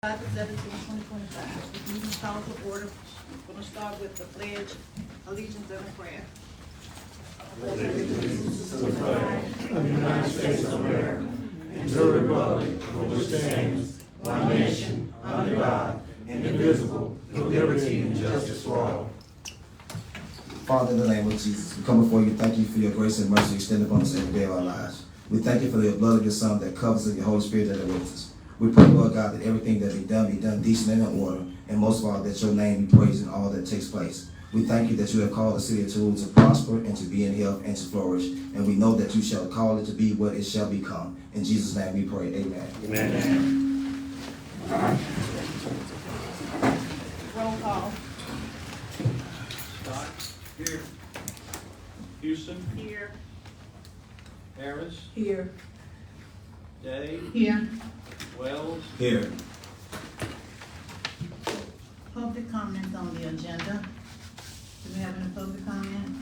5/17/2025. This meeting is called to order. We're going to start with the pledge, allegiance, and a prayer. Allegiance to the flag of the United States of America and to the republic for which it stands, one nation, under God, indivisible, with liberty and justice for all. Father, in the name of Jesus, we come before you. Thank you for your grace and mercy extended upon us every day of our lives. We thank you for the blood of your Son that covers us, your Holy Spirit that is with us. We pray, Lord God, that everything that be done decent and in order, and most of all, that your name be praised in all that takes place. We thank you that you have called the city of Tallulah to prosper and to be in health and to flourish, and we know that you shall call it to be what it shall become. In Jesus' name we pray, amen. Amen. Roll call. Scott? Here. Houston? Here. Harris? Here. Day? Here. Wells? Here. Public comments on the agenda. Do we have any public comment?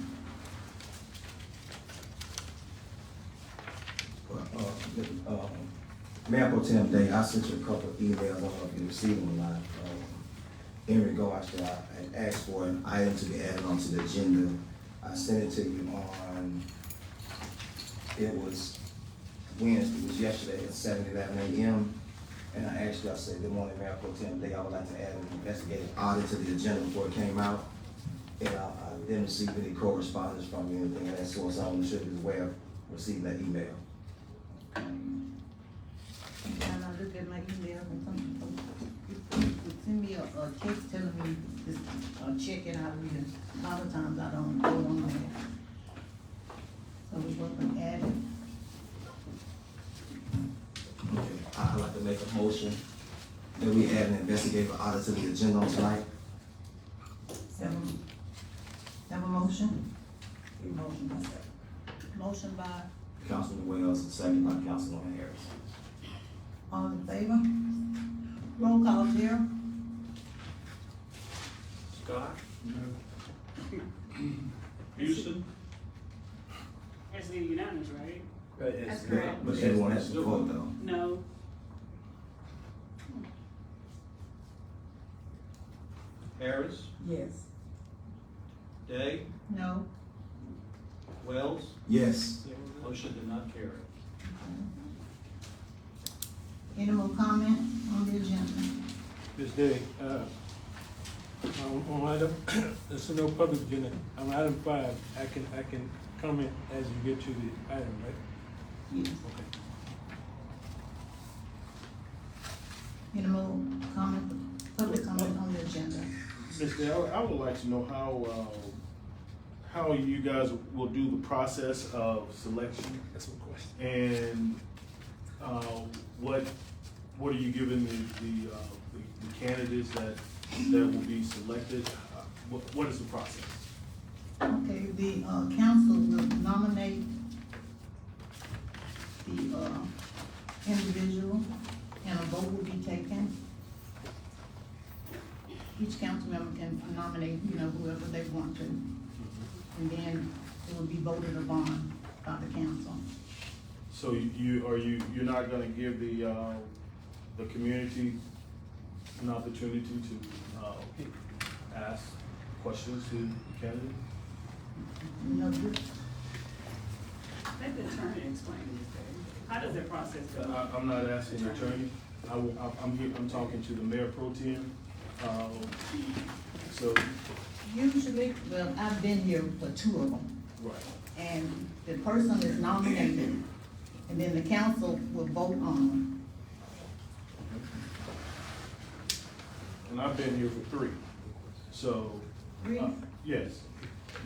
Mayor Pro Tem Day, I sent you a couple of emails. I don't know if you received them or not. In regards to, I had asked for an item to be added onto the agenda. I sent it to you on, it was Wednesday, it was yesterday at 7:11 a.m. And I asked you, I said, good morning, Mayor Pro Tem Day, I would like to add an investigative audit to the agenda before it came out. And I didn't receive any correspondence from you, anything of that sort, so I wasn't sure if you was aware of receiving that email. And I look at my email and you send me a text telling me this, check it out. A lot of times I don't go on there. So we're going to add it. Okay, I'd like to make a motion that we add an investigative audit to the agenda on tonight. Have a motion? Motion by, Councilman Wells, and second by Councilwoman Harris. all in favor? Roll call, Chair. Scott? Houston? Has to be unanimous, right? That's correct. But everyone has to vote though. No. Harris? Yes. Day? No. Wells? Yes. Motion did not carry. Any more comment on the agenda? Ms. Day, on item, there's no public agenda. On item 5, I can comment as you get to the item, right? Yes. Okay. Any more comment, public comment on the agenda? Ms. Day, I would like to know how you guys will do the process of selection, That's my question. and what are you giving the candidates that will be selected? What is the process? Okay, the, council will nominate the, individual, and a vote will be taken. Each council member can nominate, whoever they want to, and then it will be voted upon by the council. So you're not going to give the community an opportunity to ask questions to the candidate? Let the attorney explain this thing. How does that process go? I'm not asking the attorney. I'm talking to the mayor pro tem. So, Usually, well, I've been here for 2 of them, right. and the person is nominated, and then the council will vote on them. And I've been here for 3. So, Really? yes.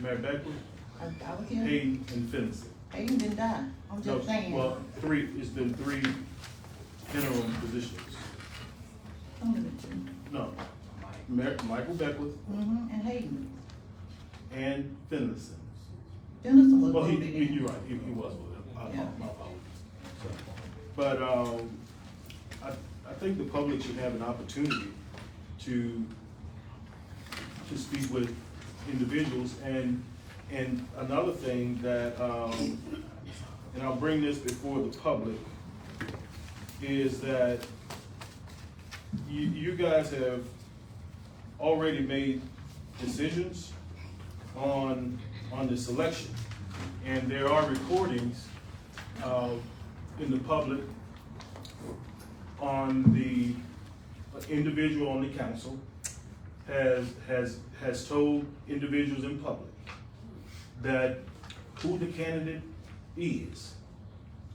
Mayor Beckwith, I was here, Hayden, and Finnegan. Hayden didn't die, I'm just saying. Well, 3, it's been 3 interim positions. Only the 2. No, Michael Beckwith And Hayden. and Finnegan. Dennison was Well, voted in. you're right, he was with it. Yeah. My apologies. So, but, I think the public should have an opportunity to speak with individuals, and another thing that, and I'll bring this before the public, is that you guys have already made decisions on this election. And there are recordings in the public on the individual on the council has told individuals in public that who the candidate is.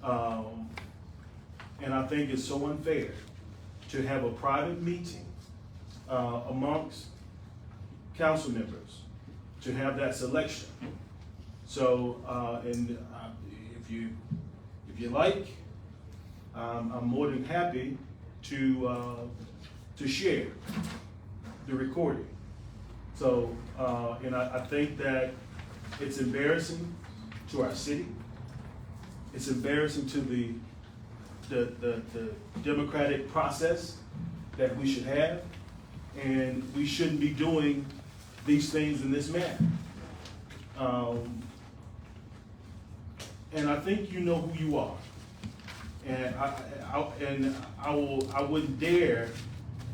And I think it's so unfair to have a private meeting amongst council members to have that selection. So, if you like, I'm more than happy to share the recording. So, and I think that it's embarrassing to our city. It's embarrassing to the democratic process that we should have, and we shouldn't be doing these things in this manner. And I think you know who you are, and I wouldn't dare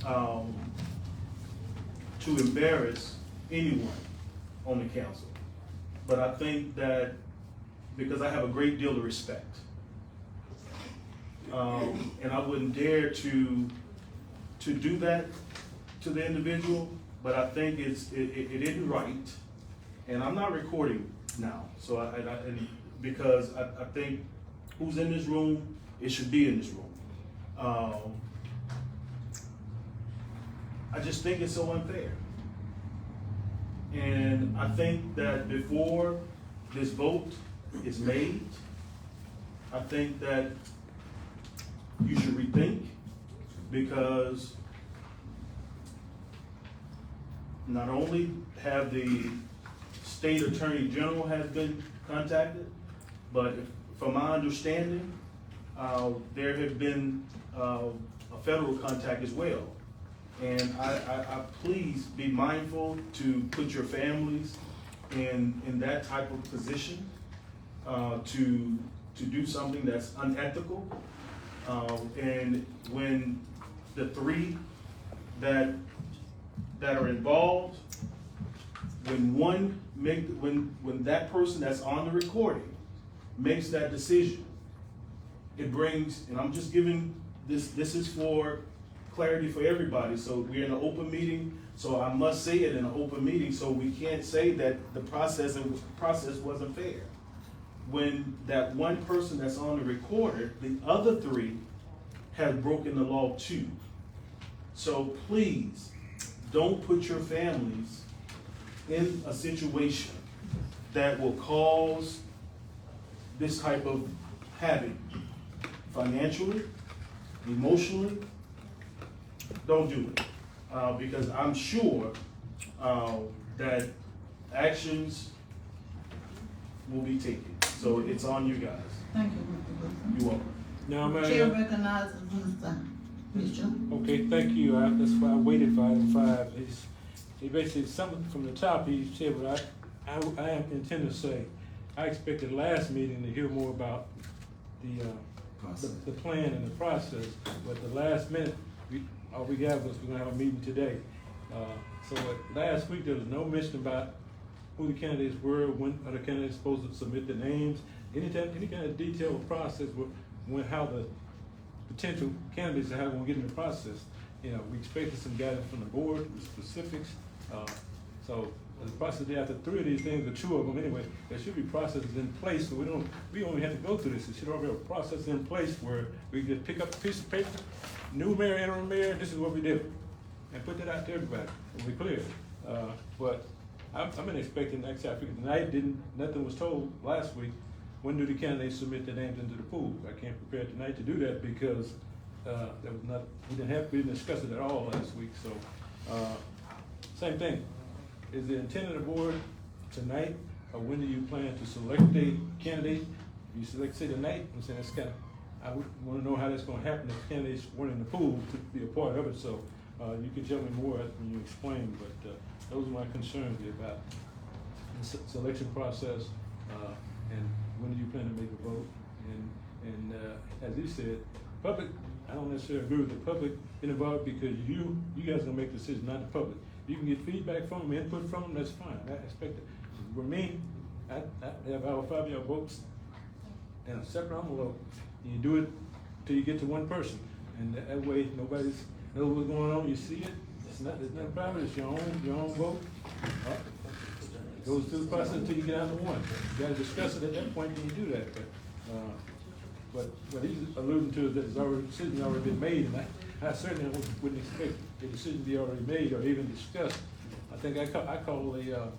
to embarrass anyone on the council. But I think that because I have a great deal of respect, and I wouldn't dare to do that to the individual. But I think it isn't right, and I'm not recording now. So because I think who's in this room, it should be in this room. I just think it's so unfair. And I think that before this vote is made, I think that you should rethink, because not only have the state attorney general has been contacted, but from my understanding, there have been a federal contact as well. And I please be mindful to put your families in that type of position, to do something that's unethical. And when the three that are involved, when that person that's on the recording makes that decision, it brings, and I'm just giving this is for clarity for everybody. So we're in an open meeting, so I must say it in an open meeting, so we can't say that the process wasn't fair. When that one person that's on the recorder, the other three have broken the law too. So please, don't put your families in a situation that will cause this type of havoc, financially, emotionally. Don't do it, because I'm sure that actions will be taken. So it's on you guys. Thank you, Mr. Wilson. You're welcome. Now, Chair man, recognizes Mr. Mitchell. okay, thank you. That's why I waited for item 5. He basically, something from the top he said, but I intend to say, I expected last meeting to hear more about the plan and the process, but the last minute, all we got was we're gonna have a meeting today. So last week, there was no mention about who the candidates were, when are the candidates supposed to submit their names, any kind of detailed process how the potential candidates are how we're gonna get in the process. You know, we expected some guidance from the board with specifics. So the process, after 3 of these things, or 2 of them anyway, there should be processes in place, so we don't have to go through this. There should already be a process in place where we just pick up a piece of paper, new mayor, interim mayor, this is what we do, and put that out to everybody, and we're clear. But I'm expecting, actually, I figured tonight nothing was told last week. When do the candidates submit their names into the pool? I can't prepare tonight to do that because we didn't discuss it at all last week. So same thing. Is the intent of the board tonight, or when do you plan to select a candidate? If you select, say, tonight, I'm saying that's I would want to know how that's going to happen if candidates weren't in the pool to be a part of it. So you can tell me more when you explain, but those are my concerns about the selection process, and when do you plan to make a vote? And as you said, public, I don't necessarily agree with the public being involved because you guys gonna make the decision, not the public. You can get feedback from them, input from them, that's fine, I expect it. For me, I have our 5-year votes in a separate envelope. You do it till you get to one person, and that way nobody's knows what's going on. You see it. It's not private. It's your own vote. It goes through the process until you get out to one. You gotta discuss it at that point. Then you do that. But what he's alluding to is that decision already been made, and I certainly wouldn't expect the decision to be already made or even discussed. I think I call a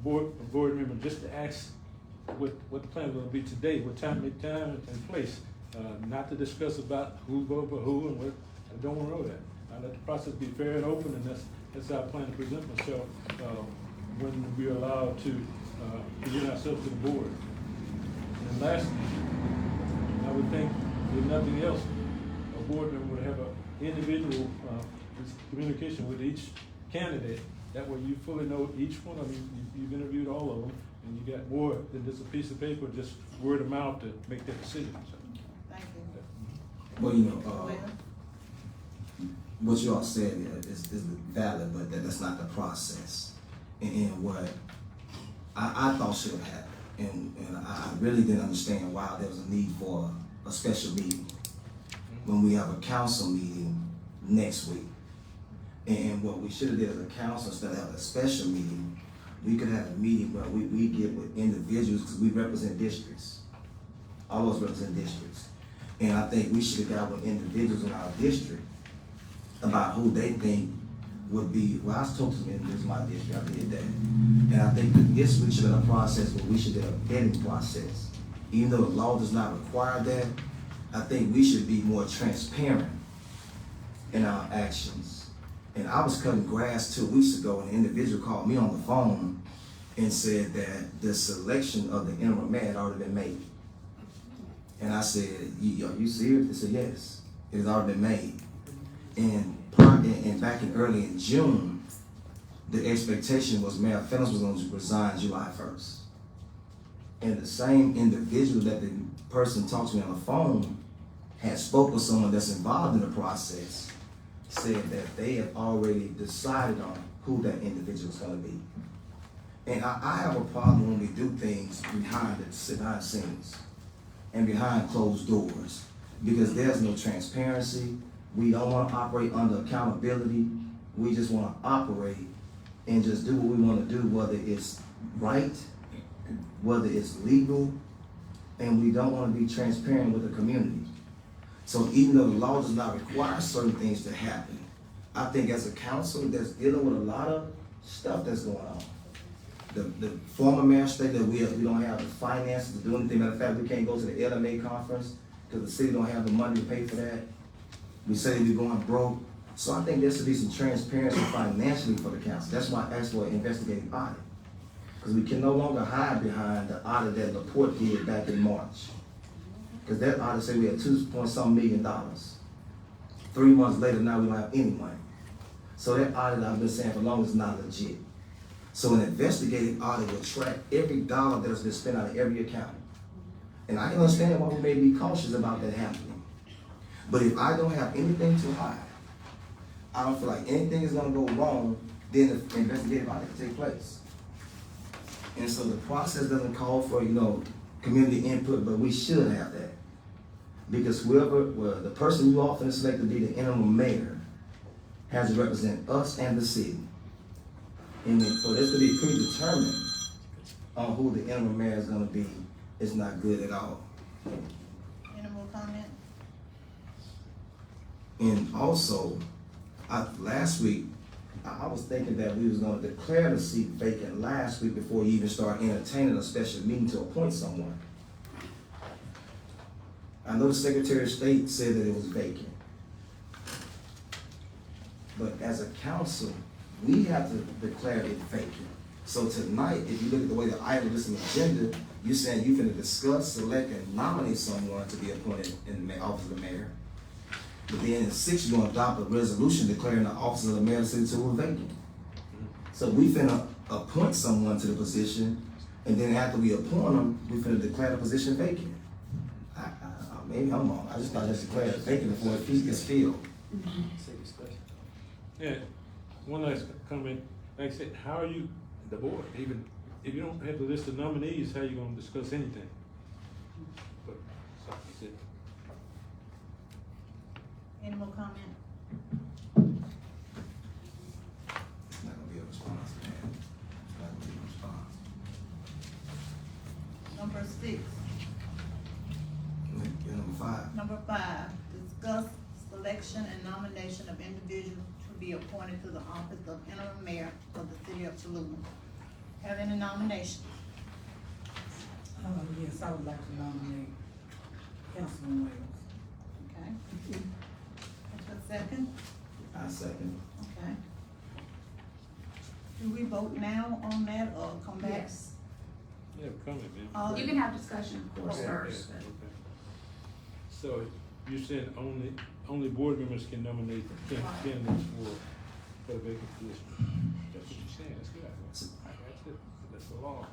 board member just to ask what the plan is going to be today, what time and place, not to discuss about who voted for who and what. I don't want to know that. I let the process be fair and open, and that's how I plan to present myself when we are allowed to present ourselves to the board. And lastly, I would think, if nothing else, a board member would have an individual communication with each candidate. That way you fully know each one of them. You've interviewed all of them, and you got more than just a piece of paper, just word of mouth to make that decision. Thank you. Well, you know, what you all said is valid, but that's not the process. And what I thought should have happened, and I really didn't understand why there was a need for a special meeting when we have a council meeting next week. And what we should have did as a council, instead of having a special meeting, we could have a meeting where we get with individuals, because we represent districts. All of us represent districts. And I think we should have got with individuals in our district about who they think would be, well, I told them this is my district, I did that. And I think that this we should have a process where we should have a vetting process. Even though the law does not require that, I think we should be more transparent in our actions. And I was cutting grass 2 weeks ago, and an individual called me on the phone and said that the selection of the interim mayor had already been made. And I said, are you serious? They said, yes, it has already been made. And back early in June, the expectation was Mayor Phillips was going to resign July 1st. And the same individual that the person talked to me on the phone had spoke with someone that's involved in the process, said that they have already decided on who that individual is going to be. And I have a problem when we do things behind the scenes and behind closed doors, because there's no transparency. We don't want to operate under accountability. We just want to operate and just do what we want to do, whether it's right, whether it's legal, and we don't want to be transparent with the community. So even though the law does not require certain things to happen, I think as a council that's dealing with a lot of stuff that's going on. The former mayor stated that we don't have the finances to do anything. Matter of fact, we can't go to the LMA conference because the city don't have the money to pay for that. We say we're going broke. So I think there should be some transparency financially for the council. That's why I asked for an investigative audit. Because we can no longer hide behind the audit that Laporte did back in March. Because that audit said we had $2.some million. 3 months later, now we don't have any money. So that audit I've been saying for long is not legit. So an investigative audit will track every dollar that has been spent out of every account. And I can understand why we may be cautious about that happening. But if I don't have anything to hide, I don't feel like anything is gonna go wrong, then the investigative audit can take place. And so the process doesn't call for, community input, but we should have that. Because the person you often select to be the interim mayor has to represent us and the city. And for this to be predetermined on who the interim mayor is gonna be is not good at all. Any more comment? And also, last week, I was thinking that we was gonna declare the seat vacant last week before you even start entertaining a special meeting to appoint someone. I know the Secretary of State said that it was vacant. But as a council, we have to declare it vacant. So tonight, if you look at the way the item is in the agenda, you're saying you're gonna discuss, select, and nominate someone to be appointed in the office of the mayor. But then in 6, you're gonna adopt a resolution declaring the office of the mayor of the city to be vacant. So we finna appoint someone to the position, and then after we appoint them, we finna declare the position vacant. maybe I'm wrong, I just thought just declare it vacant before it gets filled. Yeah, one last comment, like I said, how are you, the board, even, if you don't have the list of nominees, how you gonna discuss anything? But, so, that's it. Any more comment? It's not gonna be a response, man. It's not gonna be a response. Number 6. Get number 5. Number 5, discuss selection and nomination of individuals to be appointed to the office of interim mayor of the city of Tallulah. Have any nominations? Yes, I would like to nominate Councilman Wells. Okay. What's the second? I second. Okay. Do we vote now on that or come back? Yes. You have a comment, man? All- You can have discussion, of course, Okay. first. Okay. So, you said only board members can nominate candidates for the vacant position. That's what you're saying, that's good. That's it, that's the law.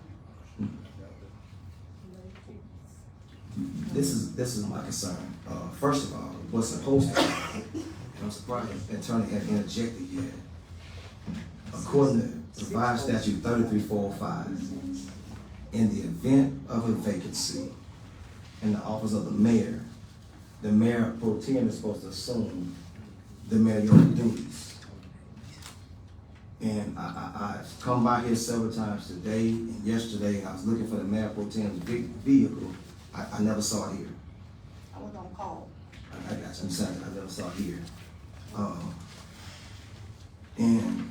This is my concern. First of all, what's supposed to happen, and I'm surprised the attorney hadn't interjected yet. According to revised statute 33405, in the event of a vacancy in the office of the mayor pro tem is supposed to assume the mayoral duties. And I've come by here several times today and yesterday, and I was looking for the mayor pro tem's vehicle. I never saw it here. I was on call. I got you, I'm saying, I never saw it here. And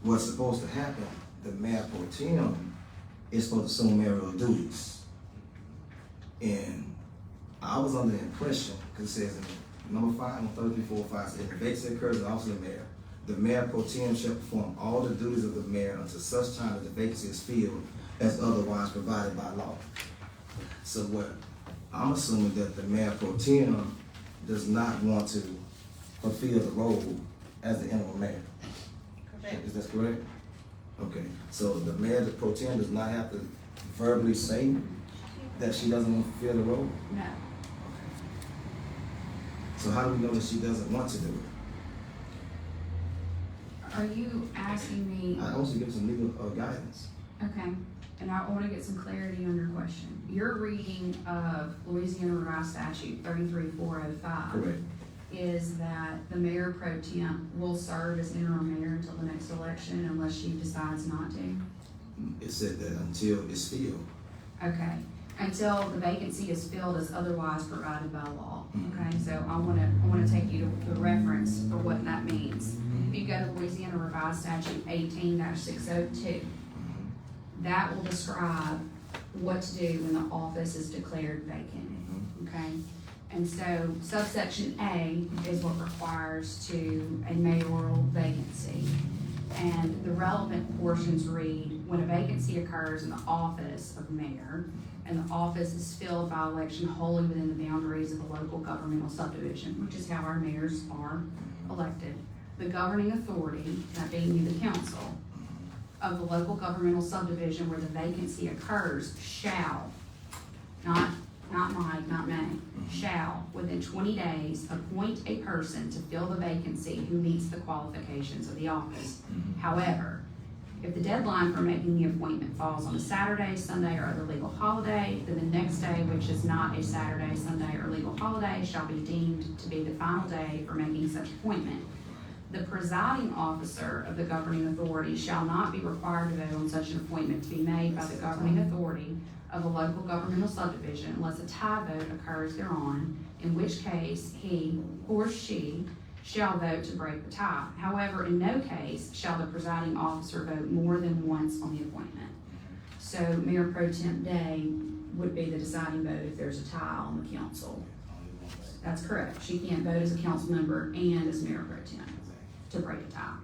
what's supposed to happen, the mayor pro tem is supposed to assume mayoral duties. And I was under the impression, because it says in number 5 on 3345, says, if the vacancy occurs in the office of the mayor pro tem shall perform all the duties of the mayor until such time that the vacancy is filled as otherwise provided by law. So what I'm assuming that the mayor pro tem does not want to fulfill the role as the interim mayor. Correct. Is that correct? Okay, so the mayor pro tem does not have to verbally say that she doesn't want to fulfill the role? No. So how do we know that she doesn't want to do it? Are you asking me? I also give some legal guidance. Okay, and I want to get some clarity on your question. Your reading of Louisiana Revised Statute 33405 Correct. is that the mayor pro tem will serve as interim mayor until the next election unless she decides not to? It said that until it's filled. Okay, until the vacancy is filled as otherwise provided by law. Mhm. Okay, so I wanna take you to the reference for what that means. If you go to Louisiana Revised Statute 18-602, that will describe what to do when the office is declared vacant, okay? And so subsection A is what requires to a mayoral vacancy. And the relevant portions read, when a vacancy occurs in the office of mayor and the office is filled by election wholly within the boundaries of a local governmental subdivision, which is how our mayors are elected, the governing authority, that being the council, of the local governmental subdivision where the vacancy occurs shall, not might, not may, shall, within 20 days, appoint a person to fill the vacancy who meets the qualifications of the office. However, if the deadline for making the appointment falls on a Saturday, Sunday, or other legal holiday, then the next day, which is not a Saturday, Sunday, or legal holiday, shall be deemed to be the final day for making such appointment. The presiding officer of the governing authority shall not be required to vote on such an appointment to be made by the governing authority of a local governmental subdivision unless a tie vote occurs thereon, in which case he or she shall vote to break the tie. However, in no case shall the presiding officer vote more than once on the appointment. So Mayor Pro Tem Day would be the deciding vote if there's a tie on the council. That's correct. She can't vote as a council member and as Mayor Pro Tem to break a tie.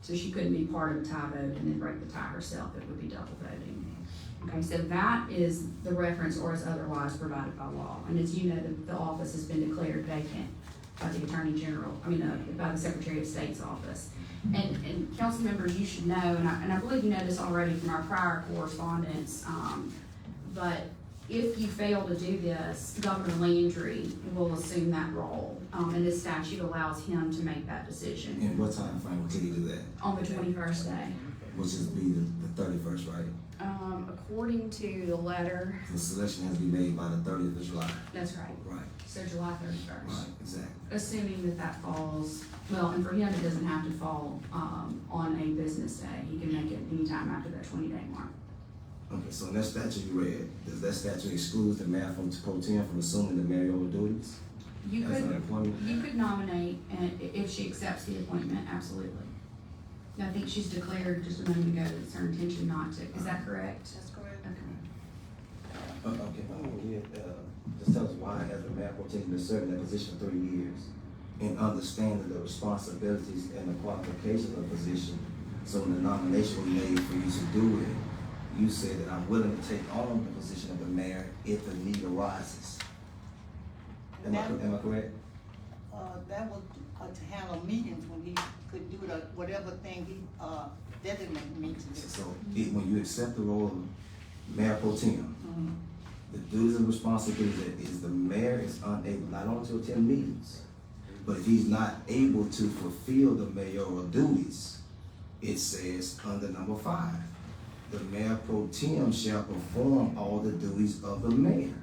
So she couldn't be part of a tie vote and then break the tie herself. It would be double voting. Okay, so that is the reference or as otherwise provided by law. And as you know, the office has been declared vacant by the Attorney General, by the Secretary of State's office. And council members, you should know, and I believe you know this already from our prior correspondence, but if you fail to do this, Governor Landry will assume that role. And this statute allows him to make that decision In what time frame will he do that? on the 21st day. Which is be the 31st, right? According to the letter, The selection has to be made by the 30th of July. that's right, Right, so July 31st. right, exactly. Assuming that that falls, well, and for him, it doesn't have to fall, on a business day. He can make it anytime after that 20-day mark. Okay, so in that statute you read, does that statute exclude the mayor from pro tem from assuming the mayoral duties You as an could, employment? you could nominate, and if she accepts the appointment, absolutely. I think she's declared just a moment ago that it's her intention not to, is that correct? That's correct. Okay. Okay, just tell us why has the mayor pro tem been serving that position 3 years and understanding the responsibilities and the qualifications of the position. So when the nomination was made for you to do it, you said that I'm willing to take on the position of the mayor if the need arises. Am I correct? That was to handle meetings when he could do whatever thing he, designated me to do. So when you accept the role of mayor pro tem, Mhm. the duties and responsibilities that is the mayor is unable not only to attend meetings, but if he's not able to fulfill the mayoral duties, it says under number 5, the mayor pro tem shall perform all the duties of the mayor.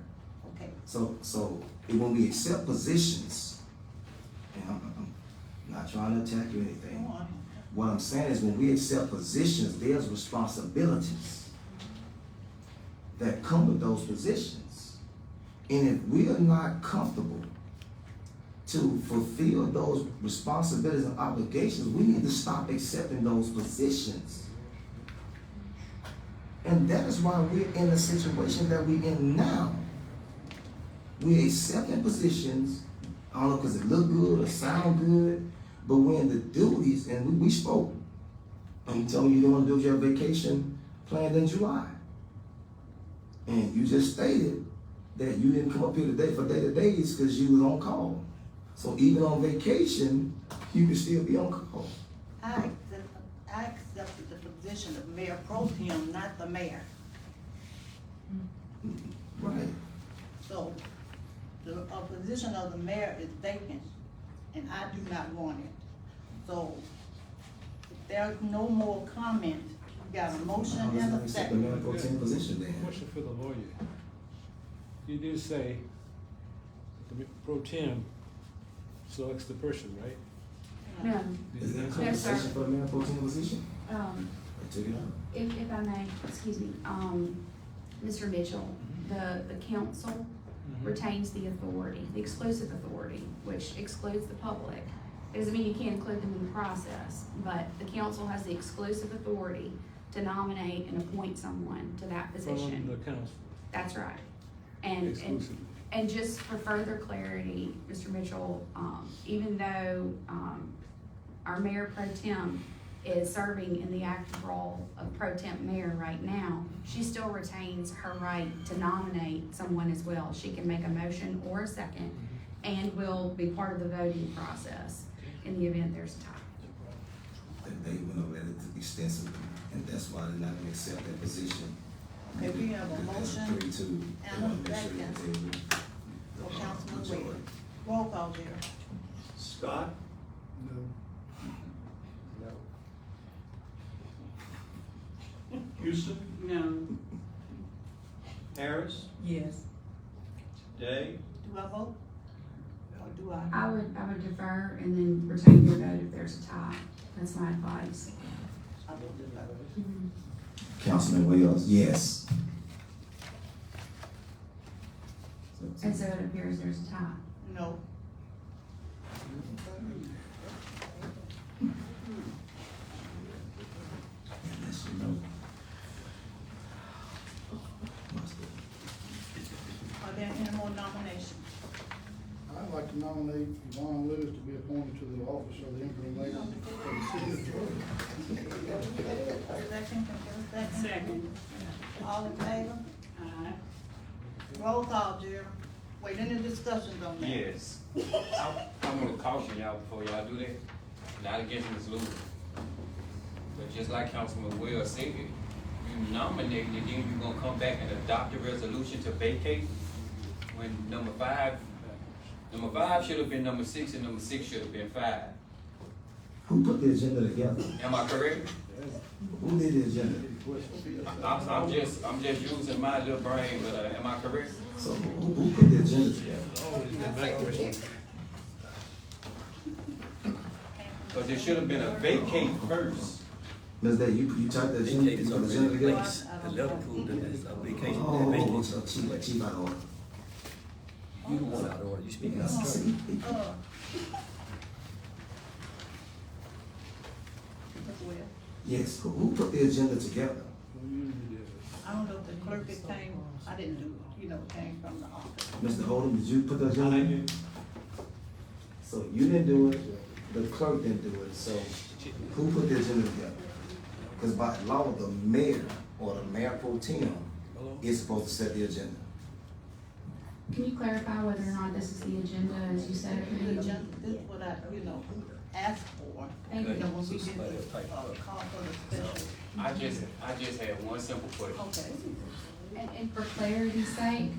Okay. So when we accept positions, and I'm not trying to attack you or anything. Go on. What I'm saying is when we accept positions, there's responsibilities that come with those positions. And if we are not comfortable to fulfill those responsibilities and obligations, we need to stop accepting those positions. And that is why we're in the situation that we're in now. We're accepting positions, I don't know because it look good or sound good, but when the duties, and we spoke, and you told me you don't want to do your vacation planned in July. And you just stated that you didn't come up here today for day-to-days because you was on call. So even on vacation, you can still be on call. I accepted the position of mayor pro tem, not the mayor. Right. So the position of the mayor is vacant, and I do not want it. So if there's no more comment, we got a motion How does and that a accept the second. mayor pro tem position then? Question for the lawyer. You did say the pro tem selects the person, right? No, Is there a No, sir. compensation for the mayor pro tem position? um, I took it out. if I may, excuse me, Mr. Mitchell, the council retains the authority, the exclusive authority, which excludes the public. It doesn't mean you can't include them in the process, but the council has the exclusive authority to nominate and appoint someone to that From position. the council, That's right. And exclusively. And just for further clarity, Mr. Mitchell, even though, our mayor pro tem is serving in the active role of pro temp mayor right now, she still retains her right to nominate someone as well. She can make a motion or a second and will be part of the voting process in the event there's a tie. They went over that extensively, and that's why they're not gonna accept that position. Okay, we have a motion 3-2. and a second. For Councilman Wade. Roll call, Jerry. Scott? No. Houston? No, Harris? Yes. Day? Do I vote? Or do I? I would defer and then retain your vote if there's a tie. That's my advice. I will do that. Councilman Wells, yes. And so it appears there's a tie. No. Yes, you know. Are there any more nominations? I'd like to nominate Yvonne Lewis to be appointed to the office of the interim mayor for the city of Georgia. Second, second. second. All in favor? Aye. Roll call, Jerry. Wait, any discussions on that? Yes. I want to caution y'all before y'all do that, not against Ms. Lewis. But just like Councilman Wells said, you nominate, and then you gonna come back and adopt a resolution to vacate? When number five should have been number 6, and number 6 should have been 5. Who put the agenda together? Am I correct? Who did the agenda? I'm just using my little brain, but am I correct? So who put the agenda together? Because there should have been a vacate first. Ms. Day, you typed the agenda, you put the agenda together? The letter proved that it's a vacation. Oh, so chief out of order. You the one out of order, you speaking out of turn. See, yes, who put the agenda together? I don't know if the clerk that came, I didn't do it, you know, it came from the office. Mr. Holden, did you put the agenda in? So you didn't do it, the clerk didn't do it, so who put the agenda together? Because by law, the mayor or the mayor pro tem is supposed to set the agenda. Can you clarify whether or not this is the agenda as you said it? The agenda, this is what I, you know, asked for. Thank You know, you. when we did the, call for the special. I just had one simple question. Okay. And for clarity's sake,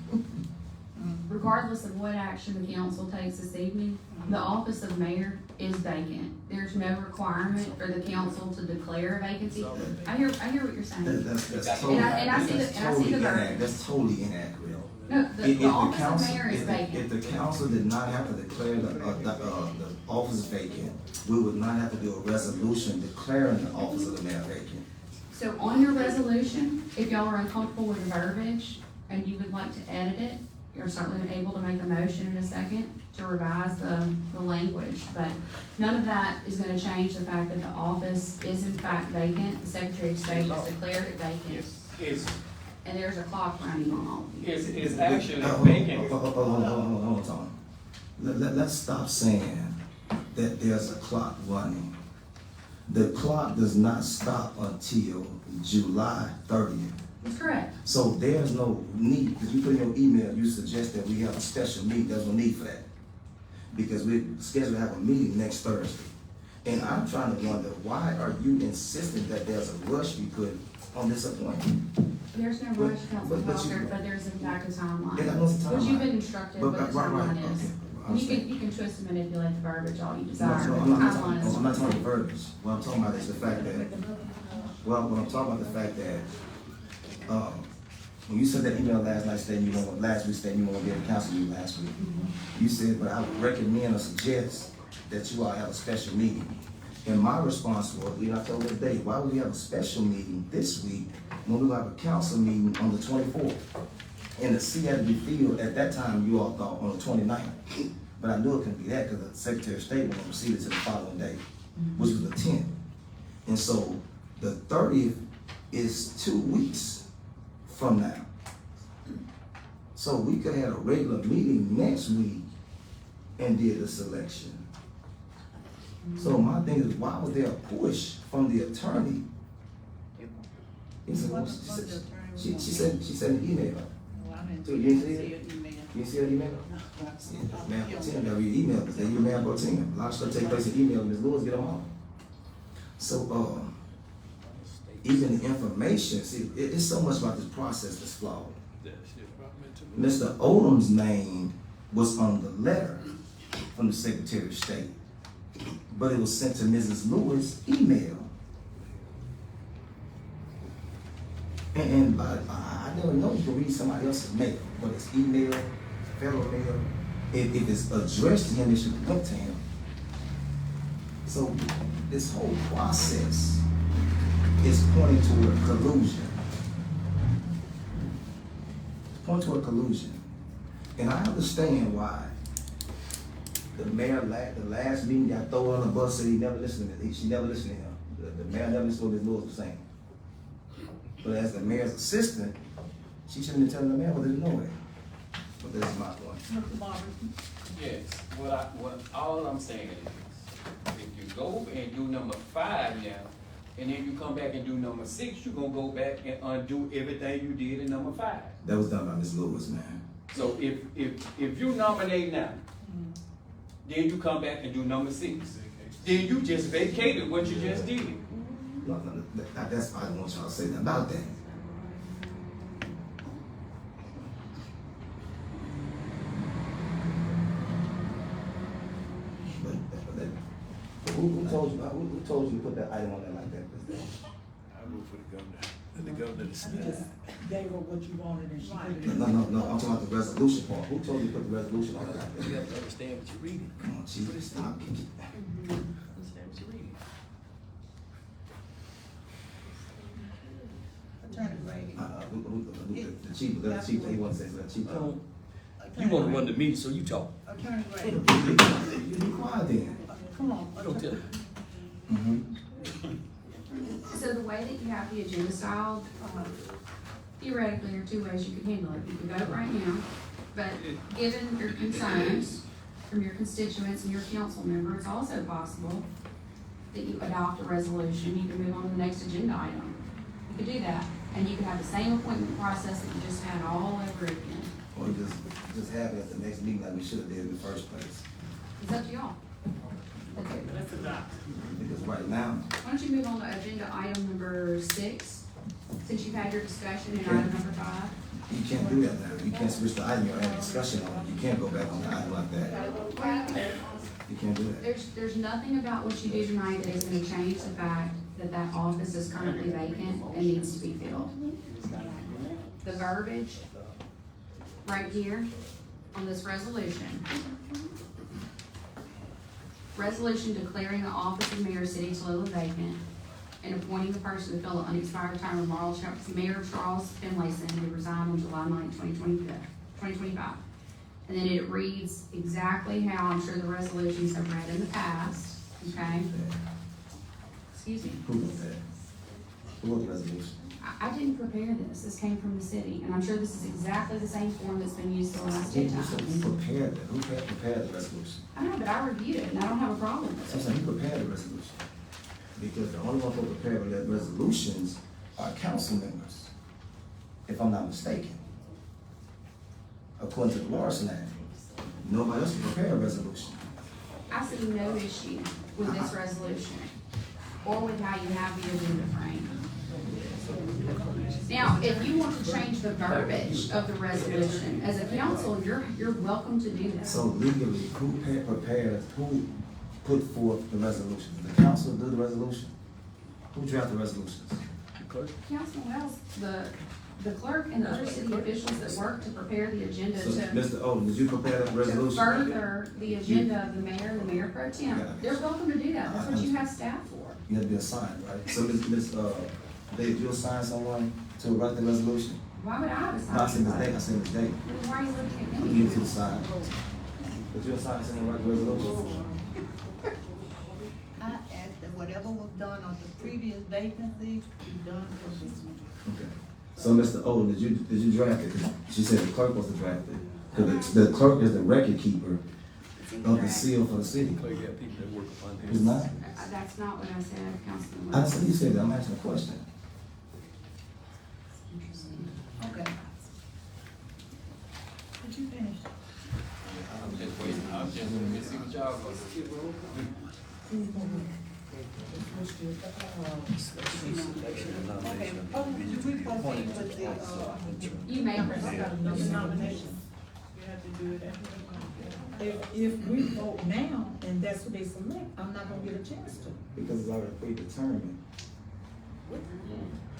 regardless of what action the council takes this evening, the office of mayor is vacant. There's no requirement for the council to declare a vacancy. I hear what you're saying. That's totally, And I see the verbiage. that's totally inaccurate. No, If the the office of council, mayor is if vacant. the council did not have to declare the office vacant, we would not have to do a resolution declaring the office of the mayor vacant. So on your resolution, if y'all are uncomfortable with the verbiage and you would like to edit it, you're certainly able to make a motion in a second to revise the language. But none of that is gonna change the fact that the office is in fact vacant. The Secretary of State has declared it vacant. And there's a clock running on all of you. It's actually Hold vacant. on. Let's stop saying that there's a clock running. The clock does not stop until July 30th. That's correct. So there's no need, because you put in your email, you suggest that we have a special meeting, there's no need for that. Because we're scheduled to have a meeting next Thursday. And I'm trying to wonder, why are you insisting that there's a rush we put on this appointment? There's no rush, Councilman Walker, but there's in fact a timeline. Yeah, I know it's a Which you've timeline. been instructed But- what the right, timeline is. okay, I You understand. can twist and manipulate the verbiage all you No, desire, no, but I'm the not timeline talking is. about verbiage. What I'm talking about is the fact that, what I'm talking about the fact that, when you sent that email last week saying you want to be at the council meeting last week, you said, but I would recommend or suggest that you all have a special meeting. And my response was, I told this day, why would we have a special meeting this week when we have a council meeting on the 24th? And the seat had to be filled, at that time, you all thought on the 29th. But I knew it couldn't be that because the Secretary of State was going to receive it to the following day, which was the 10th. And so the 30th is 2 weeks from now. So we could have a regular meeting next week and did the selection. So my thing is, why was there a push from the attorney? He said, What the attorney was she said an email. Well, I didn't So you didn't see see it? an email. You see her email? No, Yeah, man, pro tem, gotta read email, because they use man pro tem. A lot of stuff take place in email, Ms. Lewis get them all. So, even the information, see, it's so much about this process that's flawed. Mr. Odom's name was on the letter from the Secretary of State, but it was sent to Mrs. Lewis' email. And I never know you can read somebody else's mail, whether it's email, federal mail. If it's addressed to him, it should have went to him. So this whole process is pointing to a collusion. It's pointing to a collusion. And I understand why the mayor, the last meeting, got thrown on the bus, said he never listened to me. She never listened to him. The mayor never listened to what Ms. Lewis was saying. But as the mayor's assistant, she shouldn't have telling the mayor what they know it. But that's my point. Mr. Marvin, Yes, all I'm saying is, if you go and do number 5 now, and then you come back and do number 6, you're gonna go back and undo everything you did in number 5. That was done by Ms. Lewis, man. So if you nominate now, then you come back and do number 6, then you just vacated what you just did. No, that's why I don't want y'all to say nothing about that. Who told you to put that item on there like that? I move for the governor, and the governor You decided. just gave her what you wanted and she put it in. No, I'm talking about the resolution part. Who told you to put the resolution on there like You that? have to understand what you're reading. Come on, chief, stop. Understand what you're reading. Attorney Gray. The chief, he wants to say, the chief. You wanna run the meeting, so you talk. Attorney Gray. You be quiet then. Come on. You don't tell him. So the way that you have the agenda styled, theoretically, there are two ways you could handle it. You can vote right now, but given your concerns from your constituents and your council member, it's also possible that you adopt a resolution, you can move on to the next agenda item. You could do that, and you could have the same appointment process that you just had all over again. Or just have it at the next meeting like we should have did in the first place. It's up to y'all. Okay, let's adopt. Because right now, Why don't you move on to agenda item number 6, since you've had your discussion in item number 5? you can't do that now. You can't switch the item, you're having discussion on it. You can't go back on the item like that. You can't do that. There's nothing about what you do tonight that is gonna change the fact that that office is currently vacant and needs to be filled. The verbiage right here on this resolution. Resolution declaring the office of mayor of City of Tallulah vacant and appointing the person to fill the unexpired term of Mayor Charles Finlayson, who resigned on July 9, 2025. And then it reads exactly how I'm sure the resolutions have read in the past, okay? Excuse me. Who wrote that? Who wrote the resolution? I didn't prepare this. This came from the city, and I'm sure this is exactly the same form that's been used the last 10 Who times. prepared that? Who prepared the resolution? I know, but I reviewed it, and I don't have a problem with So I'm it. saying, who prepared the resolution? Because the only one who prepared the resolutions are council members, if I'm not mistaken. According to the Larson Act, nobody else can prepare a resolution. I see no issue with this resolution, or with how you have the agenda frame. Now, if you want to change the verbiage of the resolution, as a council, you're welcome to do that. So legally, who put forth the resolution? Did the council do the resolution? Who drafted the resolutions? The clerk. Councilman Wells, the clerk and the other city officials that work to prepare the agenda So, to Mr. Odom, did you prepare that to resolution? further the agenda of the mayor and the mayor pro tem, they're welcome to do that, that's what you have staff for. You have to be assigned, right? So, did you assign someone to write the resolution? Why would I have No, I said assigned? mistake, I said mistake. Then why are you looking at I'll me? give it to the side. Did you assign someone to write the resolution? I asked that whatever was done on the previous vacancy be done for this one. Okay. So, Mr. Odom, did you draft it? 'Cause she said the clerk was to draft it. 'Cause the clerk is the record keeper of the seal for the city. Clerk got people that work upon Who's him. not? That's not what I said, Councilman I Wells. said, you said that, I'm asking a question. Okay. Did you finish? I'm just waiting, I'm just waiting to see what y'all gonna do. Okay, did we proceed with the, You may I proceed. got another nomination. You have to do it after. If we vote now and that's what they select, I'm not gonna get a chance to. Because it's already predetermined.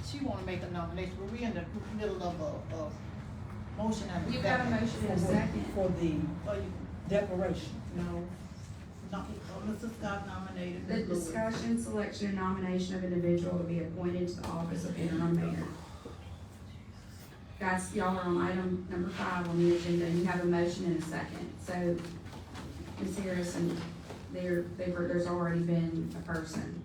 she wanna make a nomination, but we in the middle of a motion and a You've got a second. motion in a second. For the Oh, you, declaration. no, not, Mr. Scott nominated The Ms. Lewis. discussion, selection, and nomination of individual to be appointed to the office of interim mayor. Guys, y'all are on item number 5 on the agenda, you have a motion and a second. So, Ms. Harrison, there's already been a person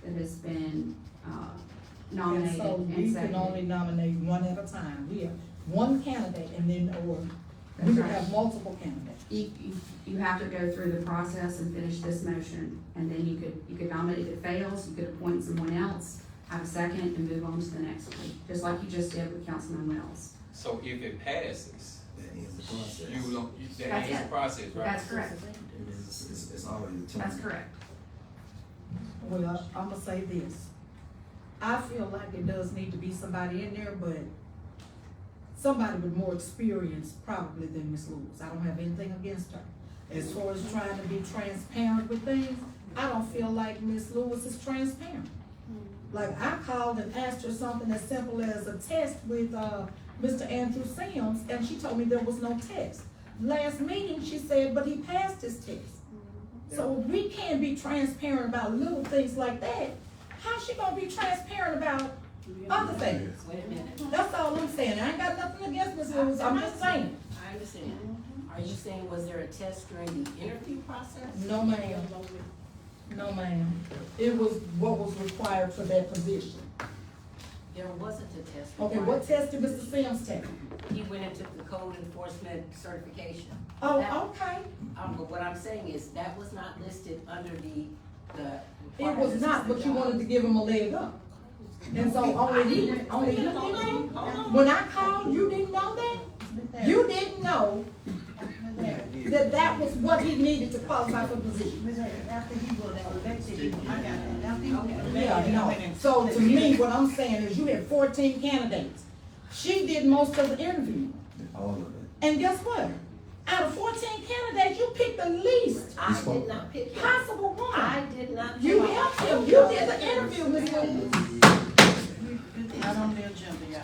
that has been, And nominated so and we can seconded. only nominate one at a time. We have one candidate and then, or we That's could right. have multiple candidates. You have to go through the process and finish this motion, and then you could nominate, if it fails, you could appoint someone else, have a second, and move on to the next one, just like you just did with Councilman Wells. So if it passes, That ends the process. you don't, that That's ends the it. process, right? That's correct, It's already determined. that's correct. Well, I'm gonna say this. I feel like it does need to be somebody in there, but somebody with more experience probably than Ms. Lewis. I don't have anything against her. As far as trying to be transparent with things, I don't feel like Ms. Lewis is transparent. Like, I called and asked her something as simple as a test with, Mr. Andrew Sims, and she told me there was no test. Last meeting, she said, but he passed his test. So we can't be transparent about little things like that. How's she gonna be transparent about other things? Wait a minute. That's all I'm saying. I ain't got nothing against Ms. Lewis, I'm just saying. I understand. Are you saying, was there a test during the interview process? No, ma'am. No, ma'am. It was what was required for that position. There wasn't a test. Okay, what test did Mr. Sims take? He went and took the code enforcement certification. Oh, That- okay. But what I'm saying is, that was not listed under the. It was not, but you wanted to give him a leg up. And so only he didn't know? When I called, you didn't know that? You didn't know that that was what he needed to qualify for the position? Ms. Harris, after he was elected, I got that, after he was elected. Yeah, no. So to me, what I'm saying is you had 14 candidates. She did most of the interview. All of it. And guess what? Out of 14 candidates, you picked the least I did not pick him. possible one. I did not. pick You him. helped him. You did the interview, Ms. Lewis. It's not on the agenda, y'all.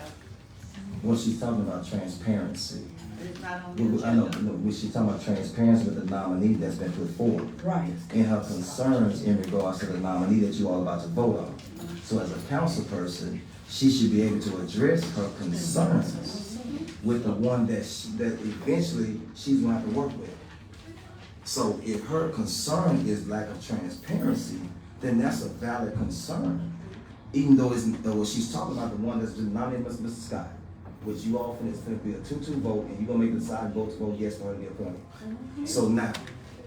When she's talking about transparency, It's not on the I know, agenda. when she's talking about transparency with the nominee that's been put forward, Right. and her concerns in regards to the nominee that you all about to vote on. So as a council person, she should be able to address her concerns with the one that eventually she's going to have to work with. So if her concern is lack of transparency, then that's a valid concern. Even though she's talking about the one that's been nominated, Mr. Scott, which you all it's going to be a 2-2 vote, and you're going to make the deciding vote to vote yes for her to be appointed. So now,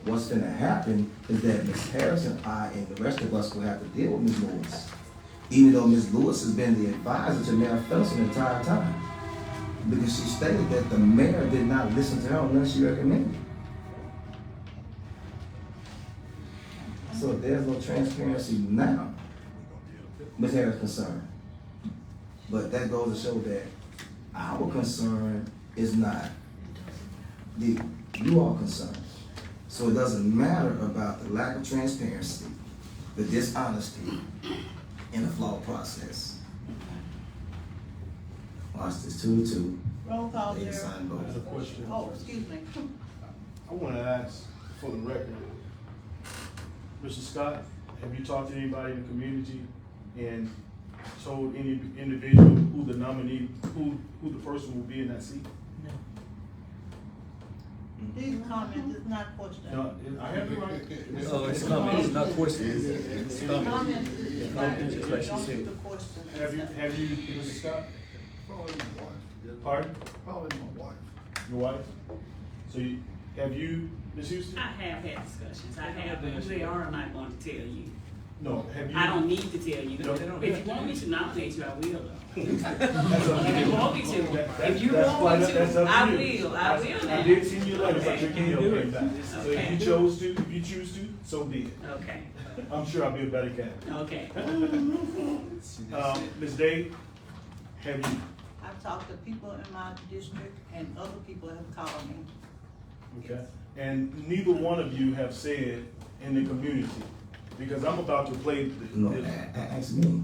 what's going to happen is that Ms. Harris and I and the rest of us will have to deal with Ms. Lewis. Even though Ms. Lewis has been the advisor to Mayor Felson the entire time. Because she stated that the mayor did not listen to her unless she recommended. So if there's no transparency now, Ms. Harris is concerned. But that goes to show that our concern is not you all concerned. So it doesn't matter about the lack of transparency, the dishonesty, and the flawed process. Watch this 2-2. Roll call, They Gerald. decide vote. I have a question. Oh, excuse me. I wanna ask for the record, Mr. Scott, have you talked to anybody in the community and told any individual who the nominee, who the person will be in that seat? These comments is not questions. No, I have the right. Oh, it's comment, it's not question, it's comment. Comments is not, Comment, just like she don't said. do the questions. Have you, Mr. Scott? Probably my wife. Pardon? Probably my wife. Your wife? So have you, Ms. Houston? I have had discussions, I have, but they are not going to tell you. No, have you? I don't need to tell you, No. if you want me to nominate you, I will though. That's up to If you want me to, if you that's want me that's up to, I you. will I now. did send you a letter, but your Okay. email came back. So if Okay. you chose to, if you choose to, so be it. Okay, I'm sure I'll be a better candidate. okay. Ms. Day, have you? I've talked to people in my district and other people have called me. Okay. And neither one of you have said in the community, because I'm about to play No, ask me.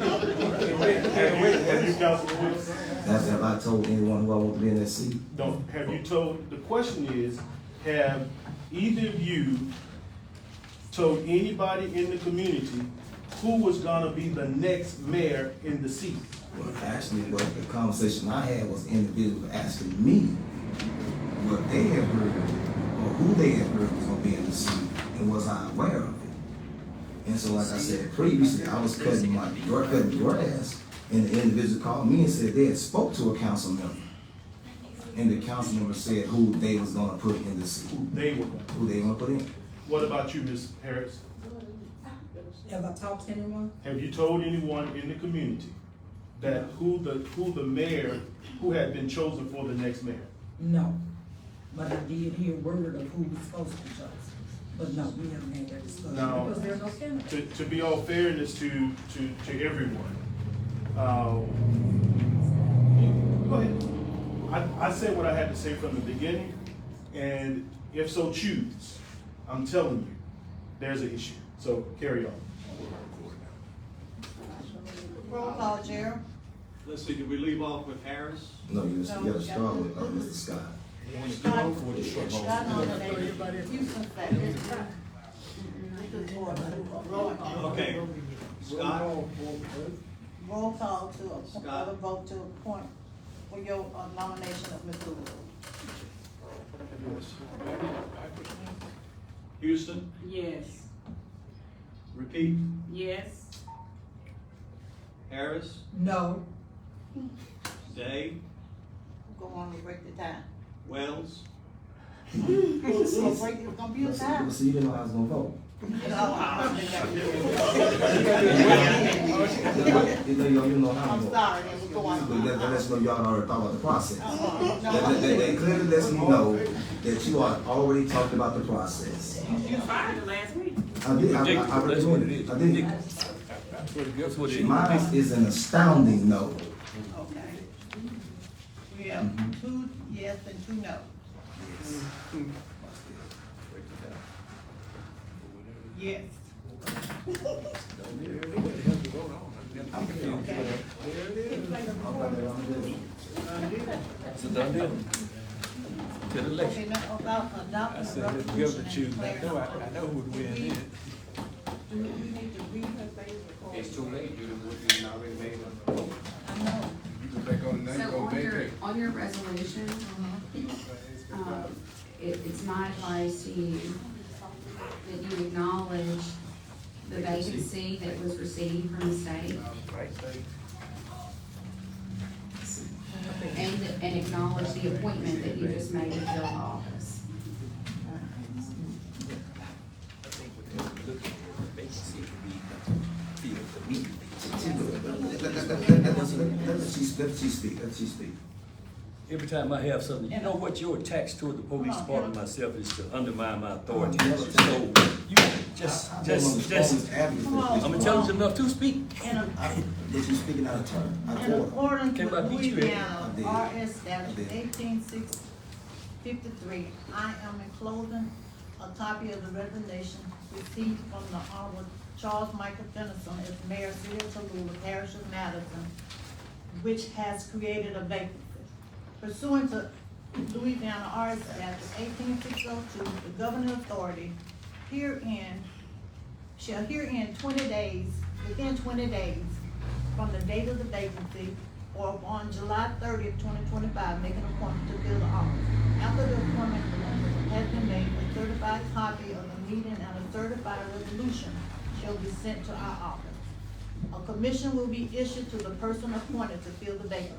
Have you, Councilman Willis? That's have I told anyone who I want to be in that seat? No, have you told, the question is, have either of you told anybody in the community who was gonna be the next mayor in the seat? Well, actually, what the conversation I had was individuals asking me what they had heard or who they had heard was gonna be in the seat and was I aware of it. And so, like I said previously, I was cutting grass, and the individual called me and said they had spoke to a council member. And the council member said who they was gonna put in the seat. Who they were gonna. Who they gonna put in. What about you, Ms. Harris? Have I talked to anyone? Have you told anyone in the community that who the mayor, who had been chosen for the next mayor? No. But I did hear word of who was supposed to be chosen. But no, we haven't had that discussion No. because there are no candidates. To be all fairness to everyone, go ahead. I said what I had to say from the beginning, and if so choose, I'm telling you, there's an issue. So carry on. Roll call, Gerald. Let's see, did we leave off with Harris? No, you gotta start with, Mr. Scott. Scott nominated Houston second. Okay, Scott, Roll call to Scott. vote to appoint for your nomination of Ms. Lewis. Houston, Yes. repeat, Yes. Harris, No. Day, Go on and break the tie. Wells, It's gonna be a tie. So you didn't know I was gonna vote. You know how I'm to vote. sorry, it was going But that lets me know y'all already thought about the process. No, That clearly lets me know that you are already talked about the process. You fired her last week. I did, I recommend it, I did. Mine is an astounding no. Okay. We have two yes and two no. Yes. It's a done deal. To the election. Okay, now about I adopting said, the let the resolution governor and choose, I declaring. know who would win then. Do we need to read her favorite? It's too late, you already made it. I know. So on your resolution, it's my advice to you that you acknowledge the vacancy that was received from the state. And acknowledge the appointment that you just made to fill the office. Let she speak. Every time I have something, you know what your attacks toward the police department myself is to undermine my authority. So you I'm intelligent enough to speak. That you speaking out of turn, out In of order. accordance Came with by beat you, Louisiana I did. RS statute 18653, I am enclosing a copy of the resignation received from the Honorable Charles Michael Fennison as Mayor, City of Tallulah, Parish of Madison, which has created a vacancy. Pursuant to Louisiana RS statute 18602, the governing authority shall herein 20 days, within 20 days from the date of the vacancy or on July 30th, 2025, make an appointment to fill the office. After the appointment has been made, a certified copy of the meeting and a certified resolution shall be sent to our office. A commission will be issued to the person appointed to fill the vacancy.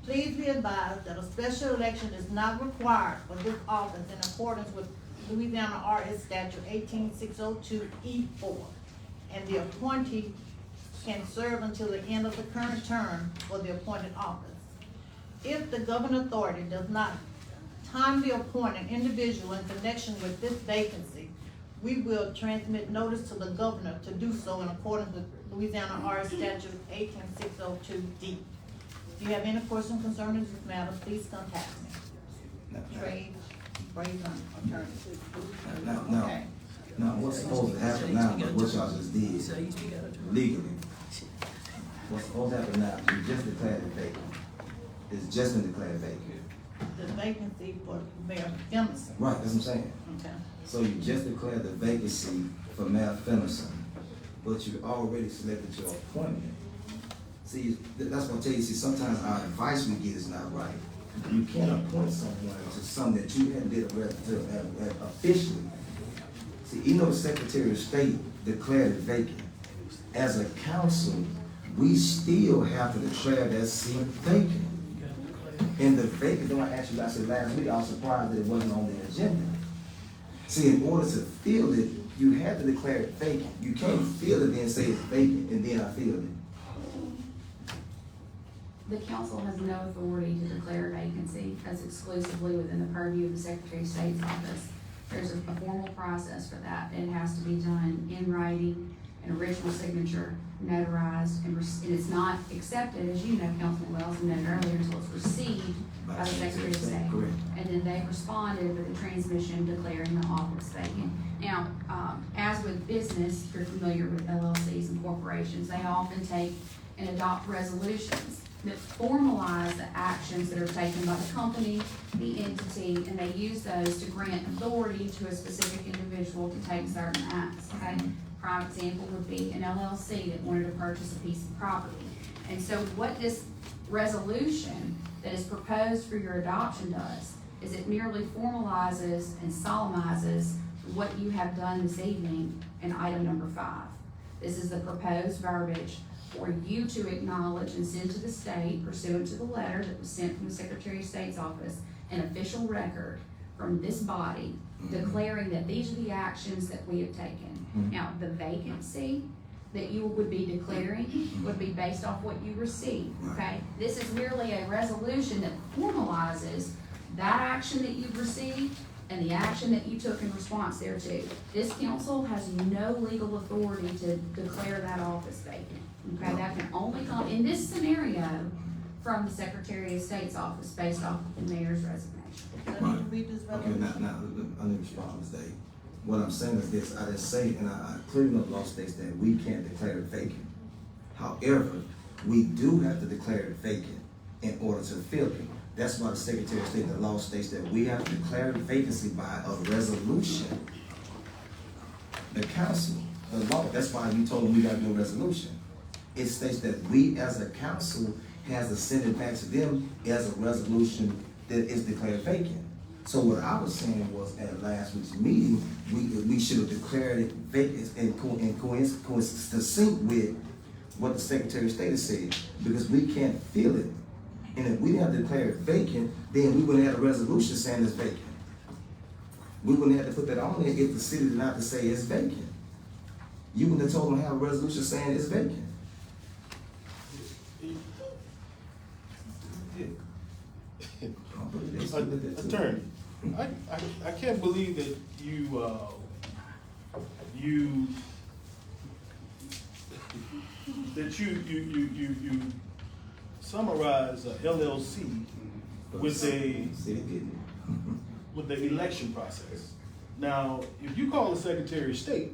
Please be advised that a special election is not required for this office in accordance with Louisiana RS statute 18602E4, and the appointee can serve until the end of the current term for the appointed office. If the governing authority does not timely appoint an individual in connection with this vacancy, we will transmit notice to the governor to do so in accordance with Louisiana RS statute 18602D. If you have any questions concerning this matter, please contact me. Trade, Brazen, attorney. Okay. Now, what's supposed to happen now, but what y'all just did legally, what's supposed to happen now, you just declared it vacant. It's just been declared vacant. The vacancy for Mayor Fennison. Right, that's what I'm saying. Okay. So you just declared the vacancy for Mayor Fennison, but you already selected your appointment. See, that's what I tell you, see, sometimes our advice we get is not right. You can't appoint someone to something that you hadn't did officially. See, even though the Secretary of State declared it vacant, as a council, we still have to declare that seat vacant. And the vacant, though I actually, I said last week, I was surprised that it wasn't on the agenda. See, in order to fill it, you have to declare it vacant. You can't fill it and say it's vacant and then I filled it. The council has no authority to declare a vacancy. That's exclusively within the purview of the Secretary of State's office. There's a formal process for that. It has to be done in writing, an original signature, notarized, and it's not accepted, as you know, Councilman Wells, and noted earlier, until it's received by the Secretary of State. Correct. And then they responded with a transmission declaring the office vacant. Now, as with business, if you're familiar with LLCs and corporations, they often take and adopt resolutions that formalize the actions that are taken by the company, the entity, and they use those to grant authority to a specific individual to take certain acts, okay? Prime example would be an LLC that wanted to purchase a piece of property. And so what this resolution that is proposed for your adoption does is it merely formalizes and solemnizes what you have done this evening in item number 5. This is the proposed verbiage for you to acknowledge and send to the state pursuant to the letter that was sent from the Secretary of State's office, an official record from this body declaring that these are the actions that we have taken. Now, the vacancy that you would be declaring would be based off what you received, okay? This is merely a resolution that formalizes that action that you've received and the action that you took in response thereto. This council has no legal authority to declare that office vacant, okay? That can only come, in this scenario, from the Secretary of State's office based off of the mayor's resignation. I need to read this Okay, resolution. now, let me respond, Ms. Day. What I'm saying is this, I just say, and I clearly know the law states that we can't declare it vacant. However, we do have to declare it vacant in order to fill it. That's why the Secretary of State, the law states that we have to declare vacancy by a resolution. The council, the law, that's why you told them we gotta do a resolution. It states that we as a council has to send it back to them as a resolution that is declared vacant. So what I was saying was at last week's meeting, we should have declared it vacant in sync with what the Secretary of State has said, because we can't fill it. And if we didn't have to declare it vacant, then we wouldn't have a resolution saying it's vacant. We wouldn't have to put that on there if the city did not to say it's vacant. You wouldn't have told them to have a resolution saying it's vacant. Attorney, I can't believe that you summarize a LLC with the election process. Now, if you call the Secretary of State,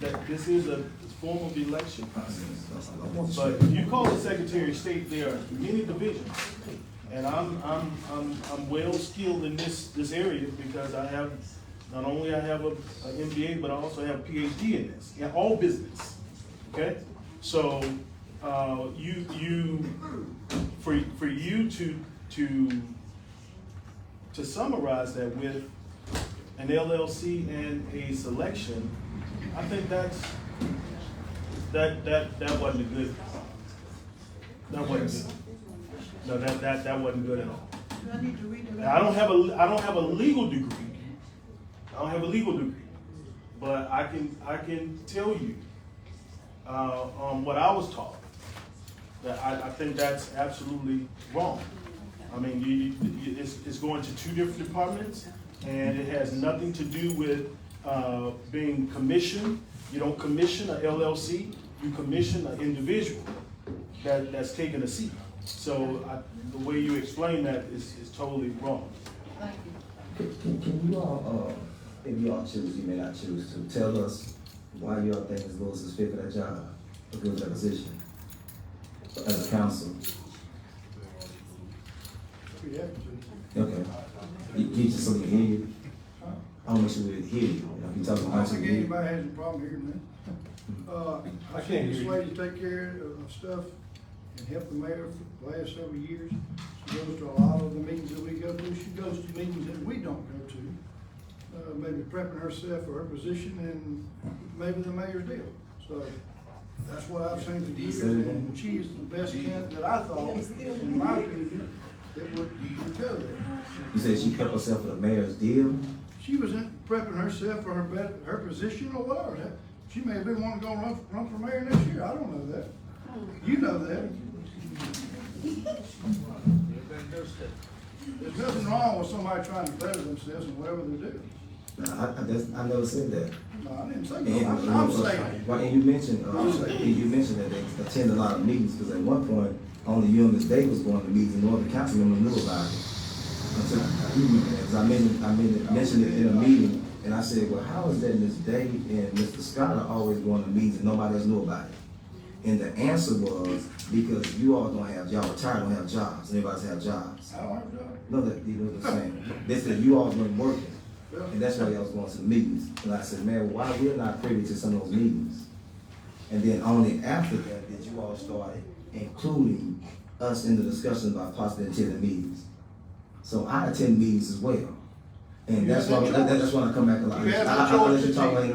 that this is a form of election process. But if you call the Secretary of State, there are many divisions. And I'm well skilled in this area because I have, not only I have an MBA, but I also have a PhD in this, in all business, okay? So, for you to summarize that with an LLC and a selection, I think that wasn't good. That wasn't good. No, that wasn't good at all. Do I need to read the Now, I don't have a legal degree. I don't have a legal degree, but I can tell you what I was taught. That I think that's absolutely wrong. I mean, it's going to 2 different departments, and it has nothing to do with being commissioned. You don't commission a LLC. You commission an individual that's taking a seat. So the way you explain that is totally wrong. Thank you. Can you all, if you all choose, you may not choose to tell us why you all think Ms. Lewis is fit for that job, or good for that position, as a council? Okay. You just so we can hear you. I want to make sure we hear you. If you talk I about don't how think you hear. anybody has a problem hearing that. I've seen this lady take care of stuff and help the mayor for the last several years. She goes to a lot of the meetings that we go to. She goes to meetings that we don't go to. Maybe prepping herself for her position and maybe the mayor's deal. So that's what I've seen for years, and she is the best candidate that I thought, in my opinion, that would go there. You said she kept herself for the mayor's deal? She was prepping herself for her position or whatever. She may have been wanting to go run for mayor next year. I don't know that. You know that. There's nothing wrong with somebody trying to better themselves in whatever they do. I never said that. No, I didn't say And, that. I'm saying. Right, and you mentioned that they attend a lot of meetings, because at one point, only you and Ms. Day was going to meetings, and no other council member knew about it. Until you remember that, because I mentioned it in a meeting, and I said, well, how is that Ms. Day and Mr. Scott are always going to meetings and nobody else knew about it? And the answer was, because you all don't have, y'all retired, don't have jobs, and everybody else have jobs. I don't have a job. No, that, you know what I'm saying? They said you all weren't working. And that's why y'all was going to the meetings. And I said, man, why we're not privy to some of those meetings? And then only after that did you all started including us in the discussion about possibly attending meetings. So I attend meetings as well. And that's why I come back a lot. I'll let you talk when I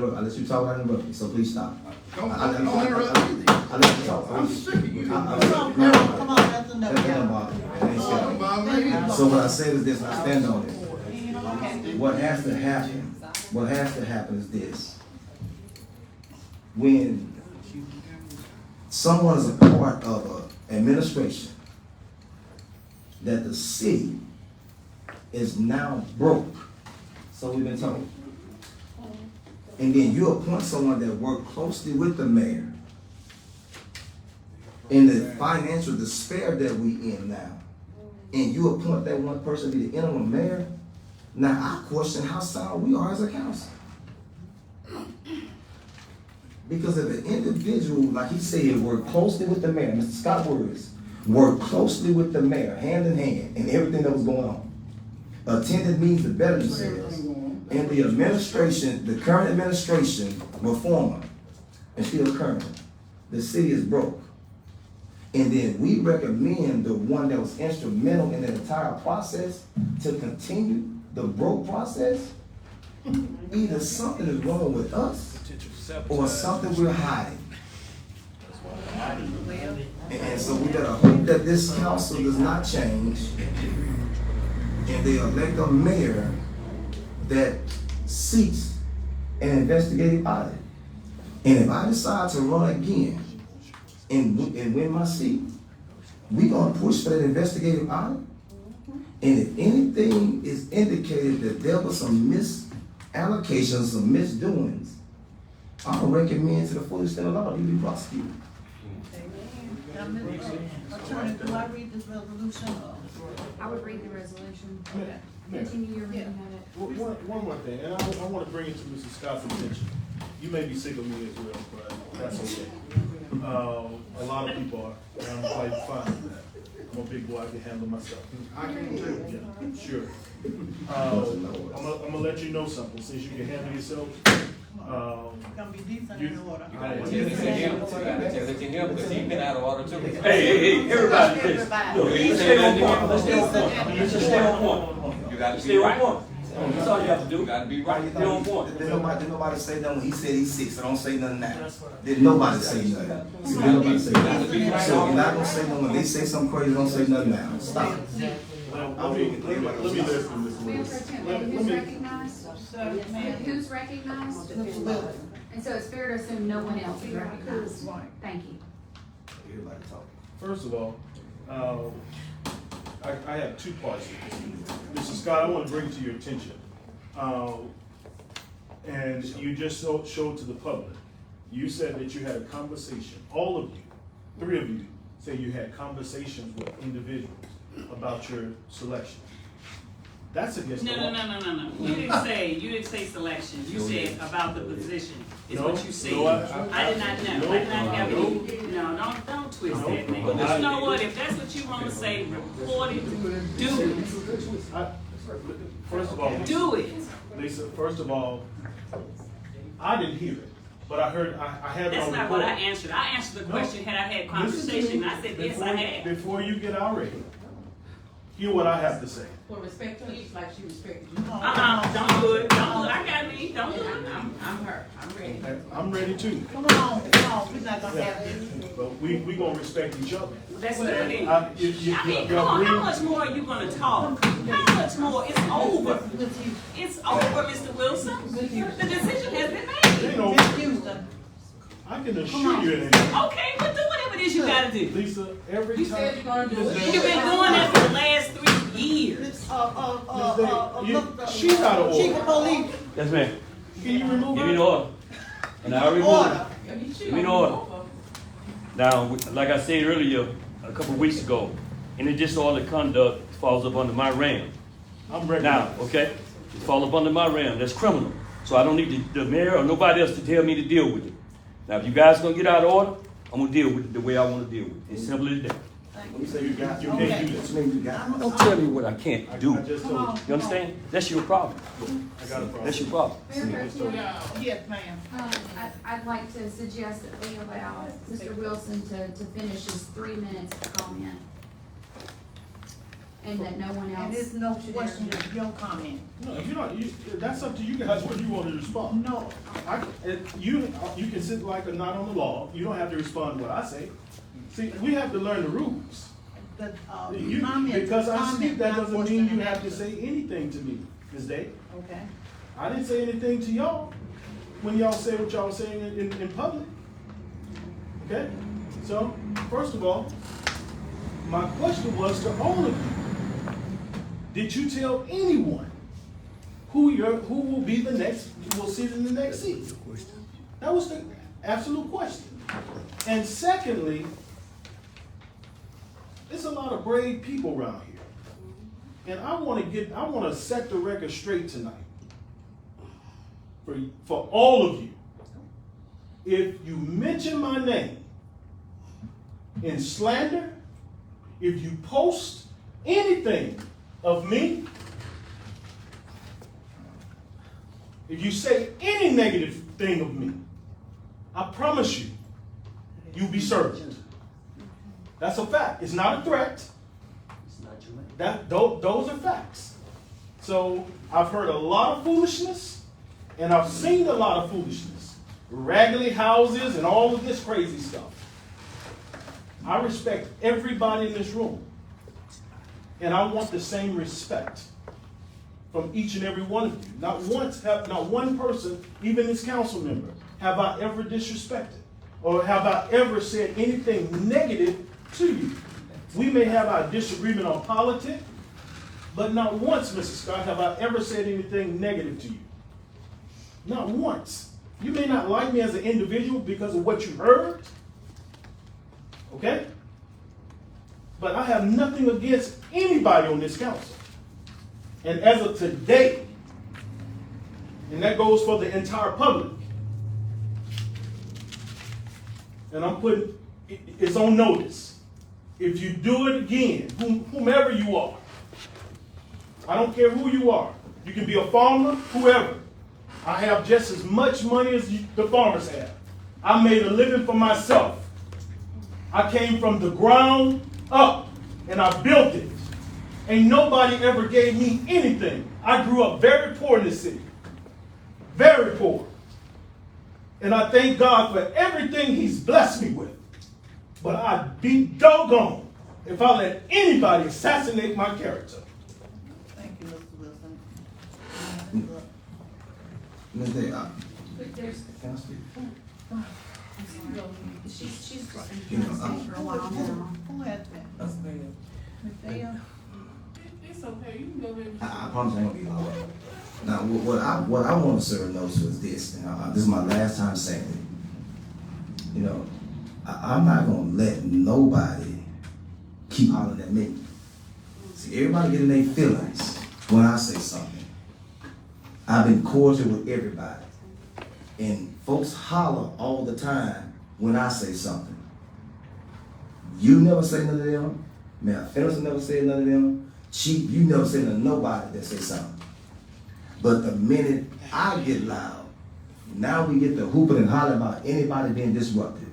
interrupt you, so please stop. Don't interrupt me. I'll let you talk. I'm sick of you. Come on, that's enough. So what I said is this, and I stand on it. What has to happen is this. When someone is a part of an administration that the city is now broke, so we've been told, and then you appoint someone that worked closely with the mayor in the financial despair that we in now, and you appoint that one person to be the interim mayor, now I question how sound we are as a council. Because if an individual, like he said, worked closely with the mayor, Mr. Scott Words, worked closely with the mayor, hand in hand, in everything that was going on, attended meetings to better themselves, and the administration, the current administration, reformer, and still current, the city is broke. And then we recommend the one that was instrumental in the entire process to continue the broke process. Either something is wrong with us or something we're hiding. And so we gotta hope that this council does not change and they elect a mayor that seeks an investigative audit. And if I decide to run again and win my seat, we gonna push for that investigative audit. And if anything is indicated that there was some misallocations, some misdoings, I'll recommend to the full extent of law you be prosecuted. Attorney, do I read this resolution? I would read the resolution. Mayor, Continue your reading of it. one more thing, and I want to bring it to Mr. Scott's attention. You may be sick of me as well, but that's okay. A lot of people are, and I'm quite fine with that. I'm a big boy, I can handle myself. I can too. Yeah, sure. I'm gonna let you know something, since you can handle yourself. Gonna be decent in order. Tell it to him, because he's been out of order too. Hey, everybody, please. Look, let's stay on point. Let's stay on point. Let's just stay on point. You gotta be Stay on right. point. That's all you have to do. You gotta be right. Did nobody say nothing when he said he's sick, so don't say nothing now. Did nobody say nothing? So did nobody say nothing? So you're not gonna say nothing when they say something crazy, don't say nothing now. Stop. Let me listen, Ms. Mayor Willis. Pro Tem, who's recognized? Ma'am. Who's recognized? Mr. Wilson. And so it's fair to assume no one else is recognized. Right. Thank you. Everybody talk. First of all, I have two parts to this. Mr. Scott, I want to bring to your attention, and you just showed to the public, you said that you had a conversation, all of you, 3 of you, say you had conversations with individuals about your selection. That's against the law. No. You didn't say selection. You said about the position, is what you said. No, I did not know. I did not have any, no, don't twist that, man. But you know what, if that's what you wanna say, report it, do it. First of all, Do it. Lisa, first of all, I didn't hear it, but I heard, I had it That's on not record. what I answered. I answered the question, had I had conversation, I said, yes, I had. Before you get outraged, hear what I have to say. For respect to her, just like she respected you. Don't do it. I got me. Don't do it. I'm her. I'm ready. I'm ready too. Come on, we're not gonna have this. But we gonna respect each other. That's good. I mean, Y'all come on, how much more are you gonna talk? How much more? It's over. It's over, Mr. Wilson. The decision has been made. You know, Ms. Houston, I can assure you it ain't. Okay, but do whatever it is you gotta do. Lisa, every You time. said you're gonna do it. You've been doing that for the last 3 years. she's out of order. Chief of police. Yes, ma'am. Can you remove Give me her? the order. And I already Order. Give me the order. Now, like I said earlier, a couple of weeks ago, any disorderly conduct falls up under my realm. I'm ready. Now, okay? It falls up under my realm. That's criminal. So I don't need the mayor or nobody else to tell me to deal with it. Now, if you guys gonna get out of order, I'm gonna deal with it the way I wanna deal with it. It's simple as that. You say you can't do Okay. that. Don't tell me what I can't do. I just told you. You understand? That's your problem. I got a problem. That's your problem. Yes, ma'am. I'd like to suggest that we allow Mr. Wilson to finish his 3 minutes of comment. And that no one And else. there's no question of your comment. No, if you don't, that's up to you guys whether you want to respond. No, You can sit like a knot on the law. You don't have to respond to what I say. See, we have to learn the rules. the, You, because I speak, that not doesn't question mean you and have to answer. say anything to me, Ms. Day. Okay. I didn't say anything to y'all when y'all say what y'all saying in public. Okay? So, first of all, my question was to all of you. Did you tell anyone who will be the next, who will sit in the next seat? That was the absolute question. And secondly, there's a lot of brave people around here. And I want to set the record straight tonight. For all of you. If you mention my name in slander, if you post anything of me, if you say any negative thing of me, I promise you, you'll be served. That's a fact. It's not a threat. Those are facts. So I've heard a lot of foolishness, and I've seen a lot of foolishness. Raggedy houses and all of this crazy stuff. I respect everybody in this room. And I want the same respect from each and every one of you. Not one person, even this council member, have I ever disrespected or have I ever said anything negative to you. We may have our disagreement on politics, but not once, Mrs. Scott, have I ever said anything negative to you. Not once. You may not like me as an individual because of what you heard, okay? But I have nothing against anybody on this council. And as of today, and that goes for the entire public, and I'm putting, it's on notice. If you do it again, whomever you are, I don't care who you are. You can be a farmer, whoever. I have just as much money as the farmers have. I made a living for myself. I came from the ground up and I built it. Ain't nobody ever gave me anything. I grew up very poor in this city. Very poor. And I thank God for everything He's blessed me with. But I'd be doggone if I let anybody assassinate my character. Thank you, Mr. Wilson. Ms. Day, There's, can I speak? she's You know, been trying to stay for a while now. Who had that? Michelle? It's okay, you can go ahead. I promise I ain't gonna be long. Now, what I want to serve notice was this, and this is my last time saying it. You know, I'm not gonna let nobody keep hollering at me. See, everybody getting their feelings when I say something. I've been cordial with everybody, and folks holler all the time when I say something. You never say none of them. Mayor Fennerson never said none of them. Chief, you never say none of nobody that say something. But the minute I get loud, now we get the hooping and hollering about anybody being disruptive.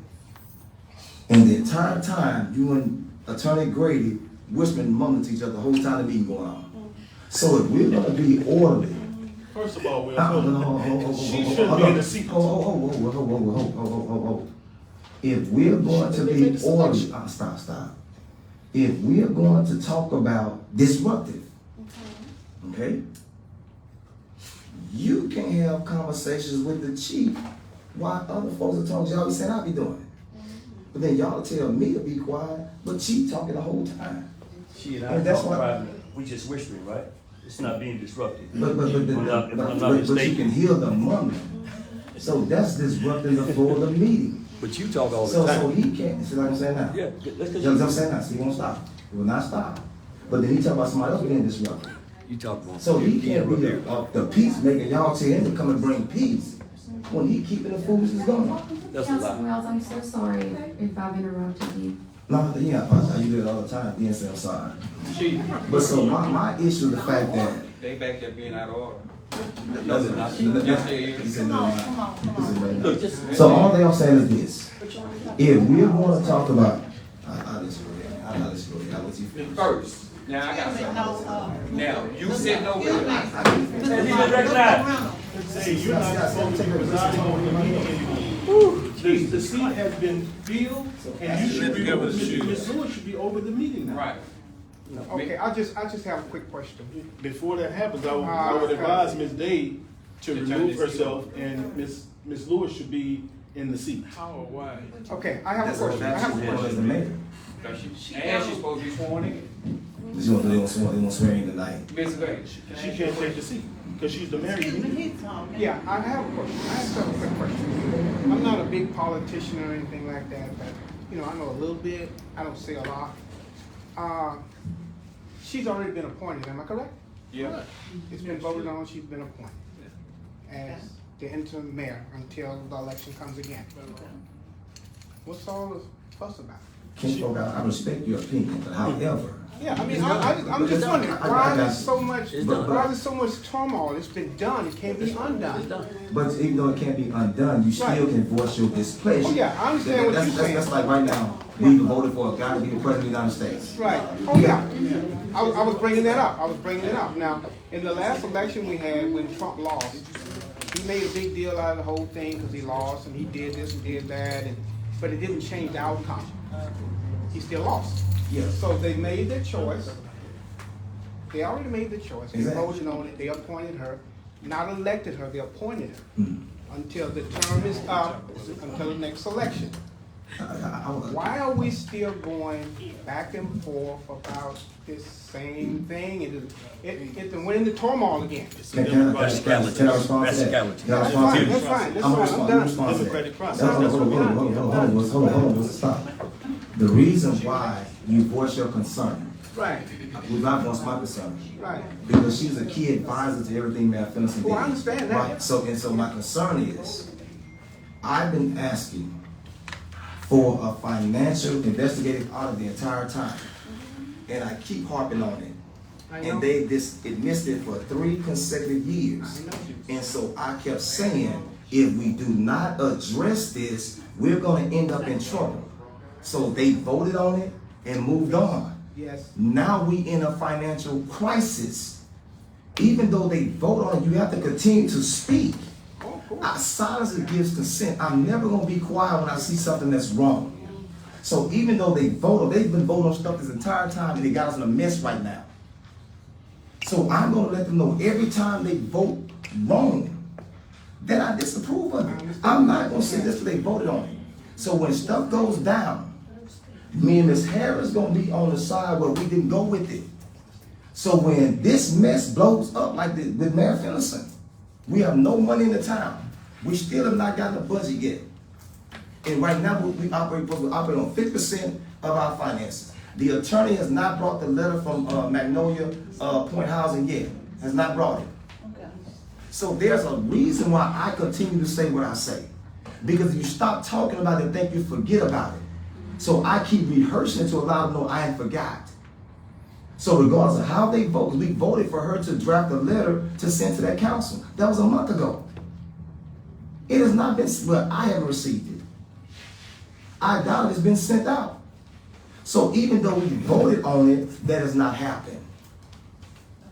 And the entire time, you and Attorney Grady whispering and mumbling to each other the whole time the meeting going on. So if we're gonna be orderly. First of all, she shouldn't be in the seat. If we're going to be orderly, stop. If we're going to talk about disruptive, okay? You can have conversations with the chief while other folks are talking. Y'all be saying I be doing it. But then y'all tell me to be quiet, but chief talking the whole time. She and I And that's talk why- private. We just whispering, right? It's not being disrupted. But If I'm not you mistaken. can hear the mumbling. So that's disrupting the flow of the meeting. But you talk all the So time. he can't, see what I'm saying now? Yeah, that's You know what I'm because saying now? So he won't stop. He will not stop. But then he talk about somebody else being disrupted. you talk about. So he can't be the peacemaker. Y'all tell him to come and bring peace when he keeping the foolishness going. That's a lie. Councilman Wells, I'm so sorry if I've interrupted you. No, yeah, you do it all the time. Being say I'm sorry. But so my issue is the fact that They back there being out of order. No, they're not. Yes, they is. He said no, Come on, come on, come on. Look, just. So all thing I'm saying is this: if we want to talk about, I disagree. I disagree. I let you finish. First, now I got Excuse me, something. no, Now, you said no. excuse me. Hey, he's been recognized. Say, you're not supposed to be presiding over the meeting anymore. The seat has been filled, and you should be over, Ms. Lewis should be over the meeting now. Right. Okay, I just have a quick question. Before that happens, I would advise Ms. Day to remove herself, and Ms. Lewis should be in the seat. How or why? Okay, I have a That's all question. I have a that's question. the mayor. And she's supposed to be sworn in. They won't swear in tonight. Ms. Bay. She can't take the seat, because she's the mayor. Excuse me, he's talking. Yeah, I have a question. I have a quick question. I'm not a big politician or anything like that, but, you know, I know a little bit. I don't say a lot. She's already been appointed, am I correct? Yeah. It's been voted on, she's been appointed as the interim mayor until the election comes again. What's all the fuss about? Kinfolk, I respect your opinion, but however, Yeah, I mean, I'm just wondering, why there's so much, why there's so much turmoil? It's been done, it can't be undone. but even though it can't be undone, you still Right. can voice your displeasure. Oh, yeah, I understand what you're saying. That's like right now, we voted for a guy to be the president of the United States. Right, oh, yeah. I was bringing that up. Now, in the last election we had, when Trump lost, he made a big deal out of the whole thing because he lost and he did this and did that, but it didn't change the outcome. He still lost. Yes. So they made their choice. They already made the choice. They Exactly. voted on it. They appointed her. Not elected her, they appointed her. Mm. Until the term is up, until the next election. Why are we still going back and forth about this same thing? It went into turmoil again. Can I respond to that? Can I respond to that? That's fine. I'm I'm gonna done. respond to that. Democratic process. Hold on, stop. The reason why you voice your concern, Right, was I voice my concern, right. because she's a key advisor to everything Mayor Phillips did. Oh, I understand that. Right, so my concern is, I've been asking for a financial investigative audit the entire time, and I keep harping on it. I know. And they missed it for 3 consecutive years. I know. And so I kept saying, if we do not address this, we're gonna end up in trouble. So they voted on it and moved on. Yes. Now we in a financial crisis. Even though they vote on it, you have to continue to speak. Oh, cool. Silence gives consent. I'm never gonna be quiet when I see something that's wrong. So even though they've been voting on stuff this entire time, and they got us in a mess right now. So I'm gonna let them know every time they vote wrong, that I disapprove of it. I'm not gonna sit this till they voted on it. So when stuff goes down, me and Ms. Harris gonna be on the side where we didn't go with it. So when this mess blows up like with Mayor Phillips, we have no money in the town. We still have not gotten a budget yet. And right now we operate on 50% of our finances. The attorney has not brought the letter from Magnolia Point Housing yet. Has not brought it. Okay. So there's a reason why I continue to say what I say. Because if you stop talking about it, think you forget about it. So I keep rehearsing to allow them to know I ain't forgot. So regardless of how they vote, we voted for her to draft a letter to send to that council. That was a month ago. It has not been, but I haven't received it. I doubt it's been sent out. So even though we voted on it, that has not happened.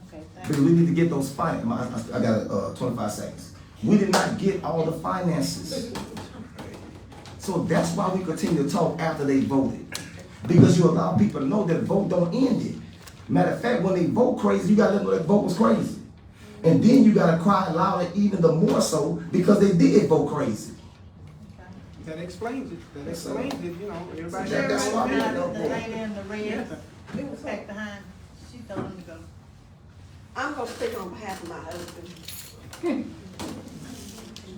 Okay, thank Because we need to get those finances. I got 25 seconds. We did not get all the finances. So that's why we continue to talk after they voted. Because you allow people to know that vote don't end it. Matter of fact, when they vote crazy, you gotta let them know that vote was crazy. And then you gotta cry louder even the more so because they did vote crazy. That explains it. That explains it, you know, everybody. That- that's why we you. got no The vote. lady in the red, it was back behind, she told him to go. I'm gonna speak on behalf of my husband.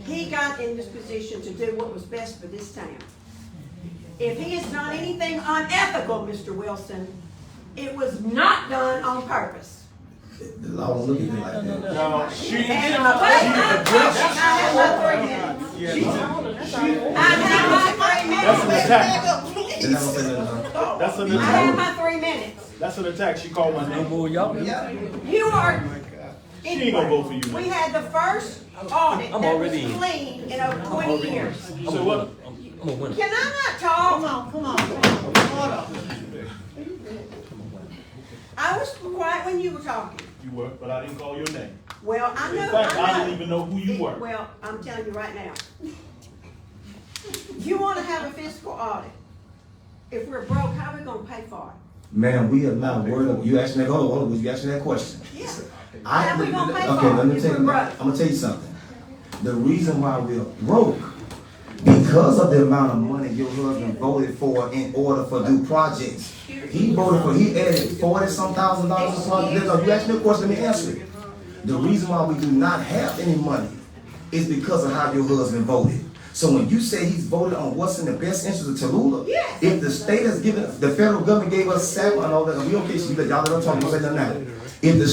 He got in this position to do what was best for this town. If he has done anything unethical, Mr. Wilson, it was not done on purpose. The law don't look at me like that. Now, she And I have my 3 minutes. I have my 3 minutes. That's an attack. They're not gonna say nothing, huh? That's an I have attack. my 3 minutes. That's an attack. She called my name. You are. She ain't gonna vote for you, man. We had the first audit I'm that was already in. clean in over 20 years. So what? I'm a winner. Can I not talk? Come on, hold on. I was quiet when you were talking. You were, but I didn't call your name. Well, I know. In fact, I didn't even know who you were. Well, I'm telling you right now. You wanna have a fiscal audit. If we're broke, how are we gonna pay for it? Ma'am, we are not worried of, you asking that, hold on, you asking that question. Yeah. I, How we gonna pay okay, for let it me if tell we're you, broke? I'm gonna tell you something. The reason why we're broke, because of the amount of money your husband voted for in order for due projects. He added 40-some thousand dollars to project. You asked me a question, let me answer it. The reason why we do not have any money is because of how your husband voted. So when you say he's voted on what's in the best interest of Tallulah, Yes. if the state has given, the federal government gave us we okay, so y'all let them talk, don't say nothing now. If the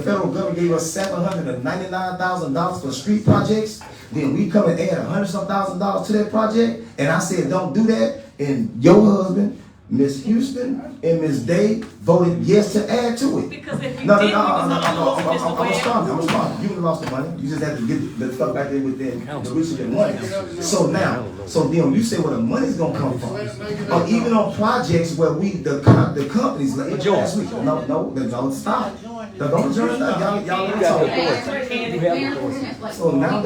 federal government gave us $799,000 for street projects, then we come and add $100-some thousand to that project, and I said don't do that, and your husband, Miss Houston, and Miss Day voted yes to add to it. Because if you No, did, we no, was no, gonna lose it, Mr. I'm Webb. responding. You would've lost the money. You just had to get the stuff back there within the reach of your money. So then you say where the money's gonna come from. Or even on projects where the companies, like last week, no, stop. Don't join that. Y'all let me talk. So now,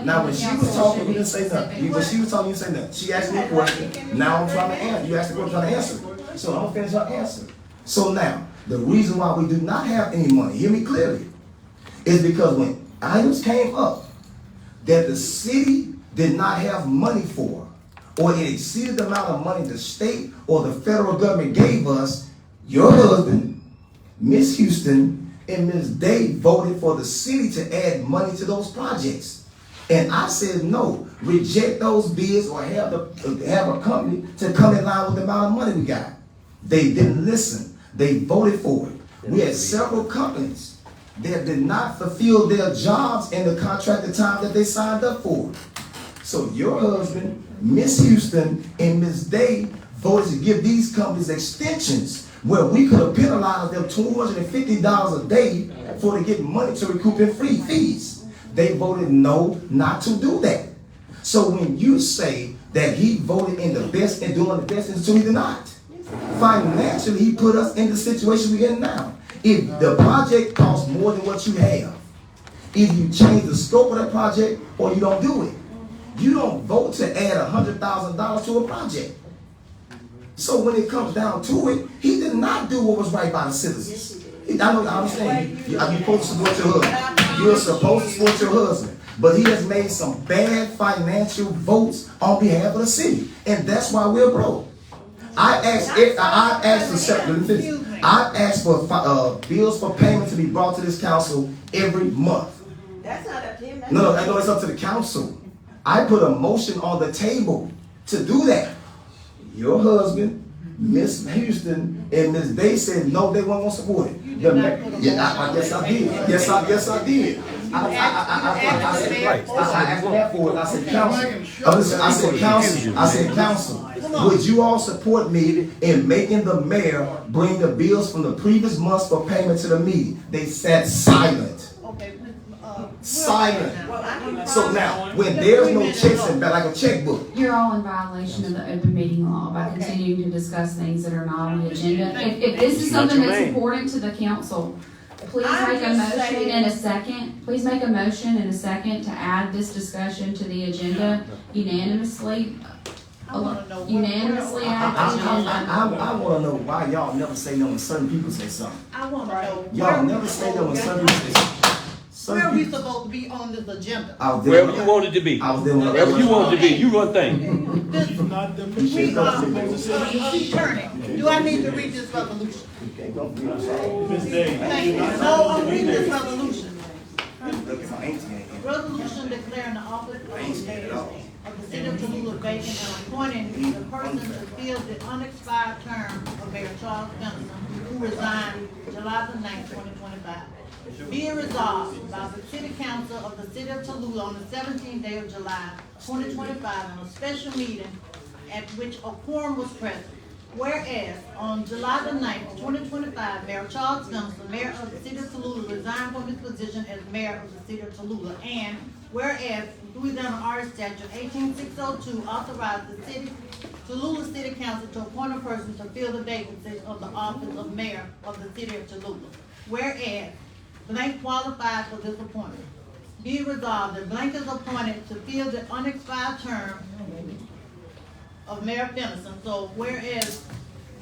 now when she was talking, you didn't say nothing. When she was talking, you didn't say nothing. She asked me a question. Now I'm trying to answer. You asked the question, I'm trying to answer. So I'm gonna finish her answer. So now, the reason why we do not have any money, hear me clearly, is because when items came up that the city did not have money for, or it exceeded the amount of money the state or the federal government gave us, your husband, Miss Houston, and Miss Day voted for the city to add money to those projects. And I said, no, reject those bids or have a company to come in line with the amount of money we got. They didn't listen. They voted for it. We had several companies that did not fulfill their jobs in the contracted time that they signed up for. So your husband, Miss Houston, and Miss Day voted to give these companies extensions where we could have penalized them $250 a day for to get money to recoup in free fees. They voted no, not to do that. So when you say that he voted in the best and doing the best, he did not. Financially, he put us in the situation we're in now. If the project costs more than what you have, either you change the scope of that project or you don't do it. You don't vote to add $100,000 to a project. So when it comes down to it, he did not do what was right by the citizens. I understand. You're supposed to support your husband. You're supposed to support your husband. But he has made some bad financial votes on behalf of the city. And that's why we're broke. I asked for bills for payment to be brought to this council every month. That's not up to him. No, it's up to the council. I put a motion on the table to do that. Your husband, Miss Houston, and Miss Day said no, they weren't going to support it. Yes, I did. Yes, I did. I asked that for it. I said, council, would you all support me in making the mayor bring the bills from the previous months for payment to the meeting? They sat silent. Silent. So now, when there's no checks in, like a checkbook. You're all in violation of the open meeting law by continuing to discuss things that are not on the agenda. If this is something that's important to the council, please make a motion in a second. Please make a motion in a second to add this discussion to the agenda unanimously. Unanimously add the agenda. I want to know why y'all never say no when certain people say something. I want to know. Y'all never say no when certain people say something. Where are we supposed to be on this agenda? Wherever you want it to be. Wherever you want it to be, you run things. We are attorney. Do I need to read this resolution? Ms. Day. Thank you. So I'm reading this resolution. Look at my auntie ain't here. Resolution declaring the office of mayor of the city of Tallulah vacant and appointing the person to fill the unexpired term of Mayor Charles Johnson, who resigned July the 9th, 2025. Be it resolved by the City Council of the city of Tallulah on the 17th day of July, 2025, in a special meeting at which a quorum was present. Whereas on July the 9th, 2025, Mayor Charles Johnson, mayor of the city of Tallulah, resigned from his position as mayor of the city of Tallulah. And whereas Louisiana Art Statute 18602 authorized the city, Tallulah City Council to appoint a person to fill the vacancy of the office of mayor of the city of Tallulah. Whereas blank qualified for this appointment. Be resolved that blank is appointed to fill the unexpired term of Mayor Fennison. So whereas,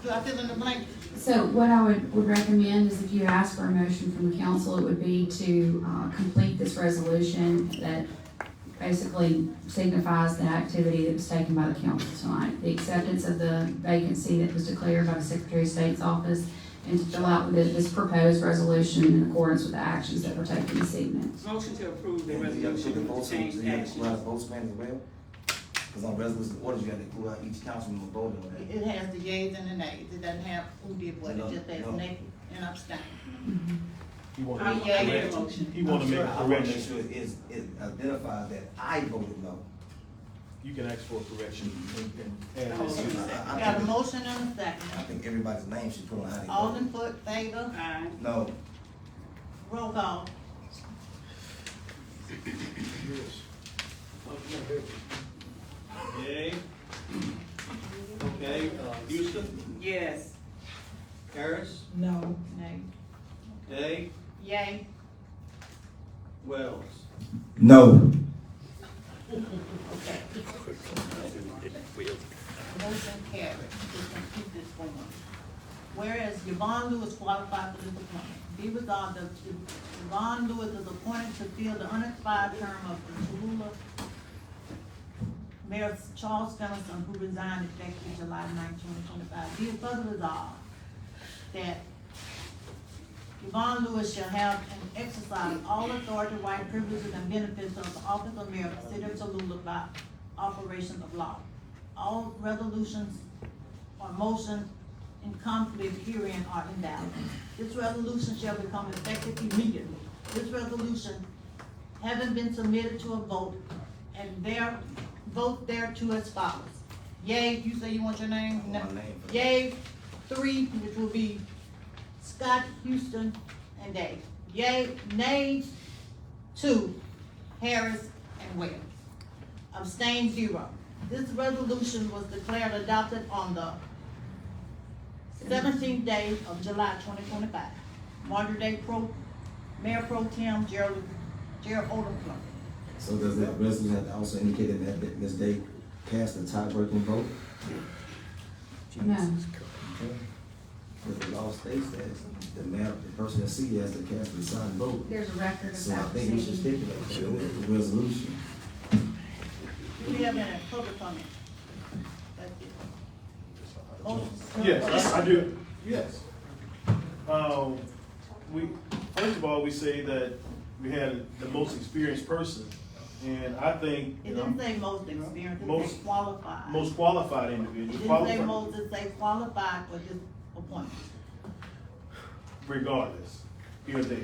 do I fill in the blank? So what I would recommend is if you ask for a motion from the council, it would be to complete this resolution that basically signifies the activity that was taken by the council tonight. The acceptance of the vacancy that was declared by the Secretary of State's office, and to fill out this proposed resolution in accordance with the actions that were taken this evening. Motion to approve the You have to resolution vote, to change you have to action. include our votes, man, as well. Because on resolution orders, you have to include out each councilman voting on that. It has the yeas and the nays. It doesn't have who did what. It just says nay and abstain. He wanted I to made make a motion. He wanted to make a I want to make correction. sure it identifies that I voted no. You can ask for a correction and add Oh, this. I Got a think- motion and a I second. think everybody's name should put on how they All vote. in favor? Aye. No, Roll call. Yay. Okay, Houston, Yes. Harris, No. Nay. Day, Yay. Wells. no. Okay. Motion carried. We can keep this going. Whereas Yvonne Lewis qualified for this appointment. Be resolved that Yvonne Lewis is appointed to fill the unexpired term of the Tallulah Mayor Charles Fennison, who resigned effective July 9, 2025. Be it further resolved that Yvonne Lewis shall have and exercise all authority, right, privileges, and benefits of the office of mayor of the city of Tallulah by operation of law. All resolutions or motions in conflict herein are invalid. This resolution shall become effective immediately. This resolution, having been submitted to a vote, and their vote thereto as follows. Yea, you say you want your name? I want my name for that. Yea, 3, which will be Scott, Houston, and Dave. Yea, nay, 2, Harris and Wells. Abstain, 0. This resolution was declared adopted on the 17th day of July 2025. Marjorie Day Mayor Pro Tem Gerald Odom clerk. So does that resolution have to also indicate that Ms. Day cast a tie-breaking vote? No. Because the law states that the mayor, the person that seated has to cast a deciding vote. There's a record of So I that think we should proceeding. stipulate that in the resolution. Do we have any public comment? That's it. Motion. Yes, I do, yes. First of all, we say that we had the most experienced person, and I think, It didn't say most experienced, it most- said qualified. most qualified It individual, didn't say qualified, most, it say qualified for this appointment. regardless, here or there.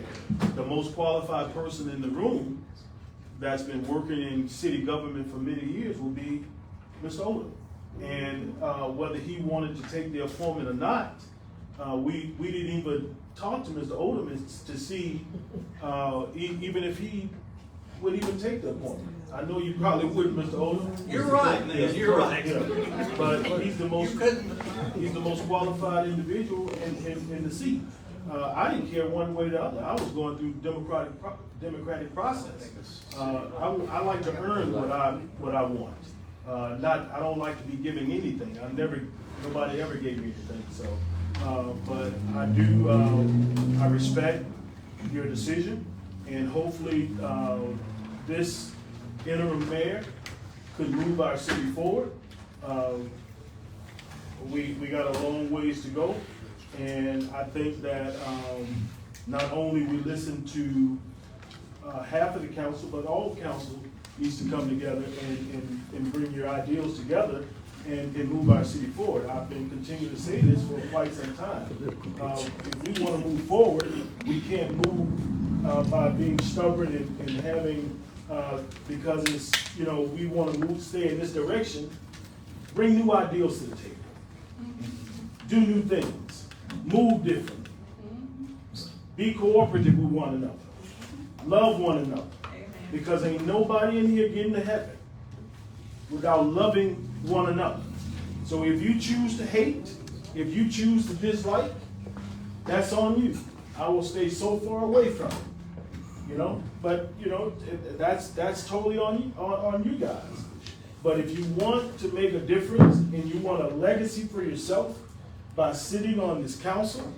The most qualified person in the room that's been working in city government for many years will be Mr. Odom. And whether he wanted to take the appointment or not, we didn't even talk to Mr. Odom to see even if he would even take the appointment. I know you probably wouldn't, Mr. Odom. You're right, man, you're right. Yeah. But he's the most qualified individual in the seat. I didn't care one way or the other. I was going through democratic process. I like to earn what I want. I don't like to be giving anything. Nobody ever gave me anything. So, but I respect your decision, and hopefully this interim mayor could move our city forward. We got a long ways to go, And I think that, not only we listen to, half of the council, but all of council needs to come together and bring your ideals together and move our city forward. I've been continuing to say this for quite some time. If we want to move forward, we can't move by being stubborn and having, because it's, you know, we want to stay in this direction. Bring new ideals to the table. Do new things. Move different. Be cooperative with one another. Love one another. Because ain't nobody in here getting to heaven without loving one another. So if you choose to hate, if you choose to dislike, that's on you. I will stay so far away from it. You know, but you know, that's totally on you guys. But if you want to make a difference and you want a legacy for yourself by sitting on this council,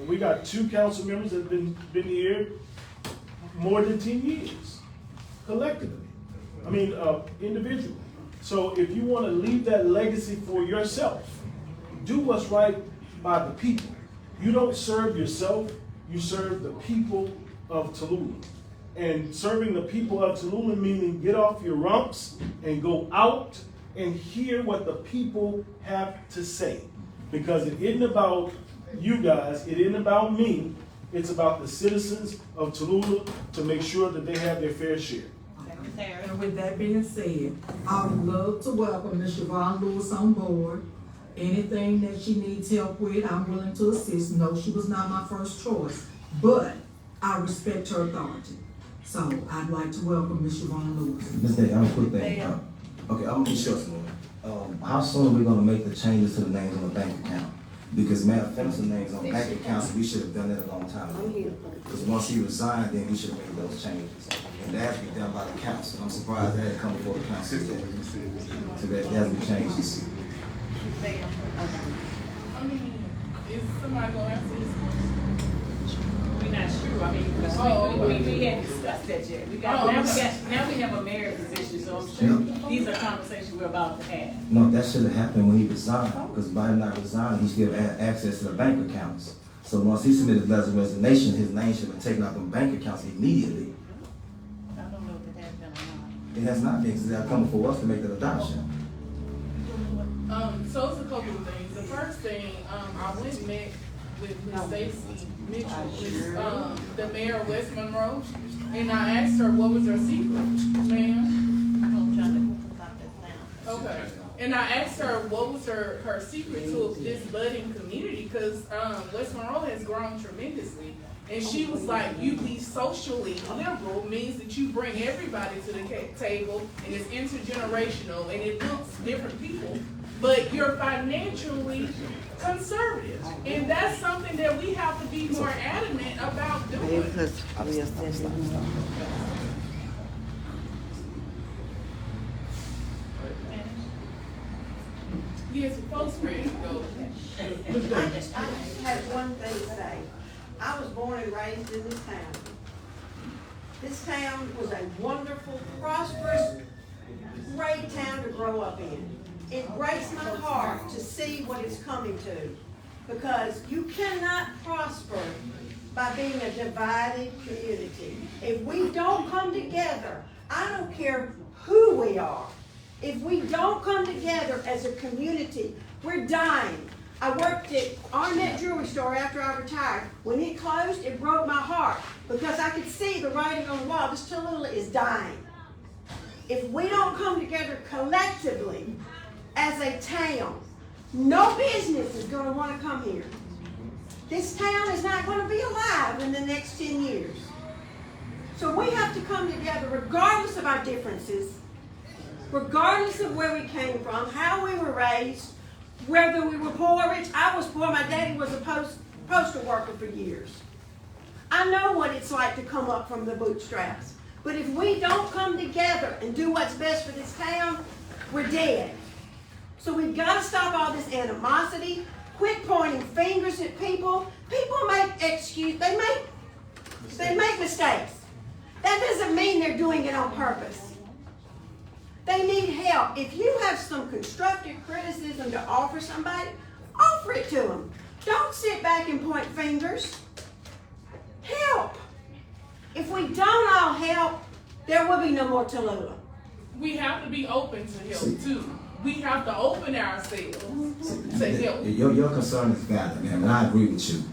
we got 2 council members that have been here more than 10 years, collectively. I mean, individually. So if you want to leave that legacy for yourself, do what's right by the people. You don't serve yourself, you serve the people of Tallulah. And serving the people of Tallulah meaning get off your rumps and go out and hear what the people have to say. Because it isn't about you guys, it isn't about me, it's about the citizens of Tallulah to make sure that they have their fair share. And with that being said, I would love to welcome Ms. Siobhan Lewis on board. Anything that she needs help with, I'm willing to assist. No, she was not my first choice, but I respect her authority. So I'd like to welcome Ms. Siobhan Lewis. Ms. Day, I'm a quick thing. Okay, I'm gonna be short, how soon are we gonna make the changes to the names on the bank account? Because Mayor Fenner's names on bank accounts, we should have done that a long time ago. Because once he resigned, then we should have made those changes. And that has to be done by the council. I'm surprised that had come before the council yet. So that has to be changed. I mean, is somebody gonna answer this question? We're not sure, I mean, because we hadn't discussed that yet. Now we have a mayor position, so I'm sure these are conversations we're about to have. No, that should have happened when he resigned, because by him not resigning, he still had access to the bank accounts. So once he submitted letters of resignation, his name should have been taken out of the bank accounts immediately. I don't know if it has been or not. It has not been, because they are coming for us to make that adoption. So it's a couple of things. The first thing, I went and met with Ms. Stacy Mitchell, the mayor of West Monroe, and I asked her what was her secret, ma'am. I'm trying to stop this now. Okay. And I asked her what was her secret to this budding community, because West Monroe has grown tremendously. And she was like, you be socially liberal means that you bring everybody to the table, and it's intergenerational, and it looks different people, but you're financially conservative. And that's something that we have to be more adamant about doing. Yes, folks ready to go. I just have one thing to say. I was born and raised in this town. This town was a wonderful, prosperous, great town to grow up in. It breaks my heart to see what it's coming to, because you cannot prosper by being a divided community. If we don't come together, I don't care who we are, if we don't come together as a community, we're dying. I worked at Arnett Jewelry Store after I retired. When it closed, it broke my heart because I could see the writing on the wall. This Tallulah is dying. If we don't come together collectively as a town, no business is going to want to come here. This town is not going to be alive in the next 10 years. So we have to come together regardless of our differences, regardless of where we came from, how we were raised, whether we were poor or rich. I was poor. My daddy was a postal worker for years. I know what it's like to come up from the bootstraps. But if we don't come together and do what's best for this town, we're dead. So we've got to stop all this animosity, quit pointing fingers at people. People make excuses. They make mistakes. That doesn't mean they're doing it on purpose. They need help. If you have some constructive criticism to offer somebody, offer it to them. Don't sit back and point fingers. Help. If we don't all help, there will be no more Tallulah. We have to be open to help too. We have to open ourselves to help. Your concern is valid, man, and I agree with you.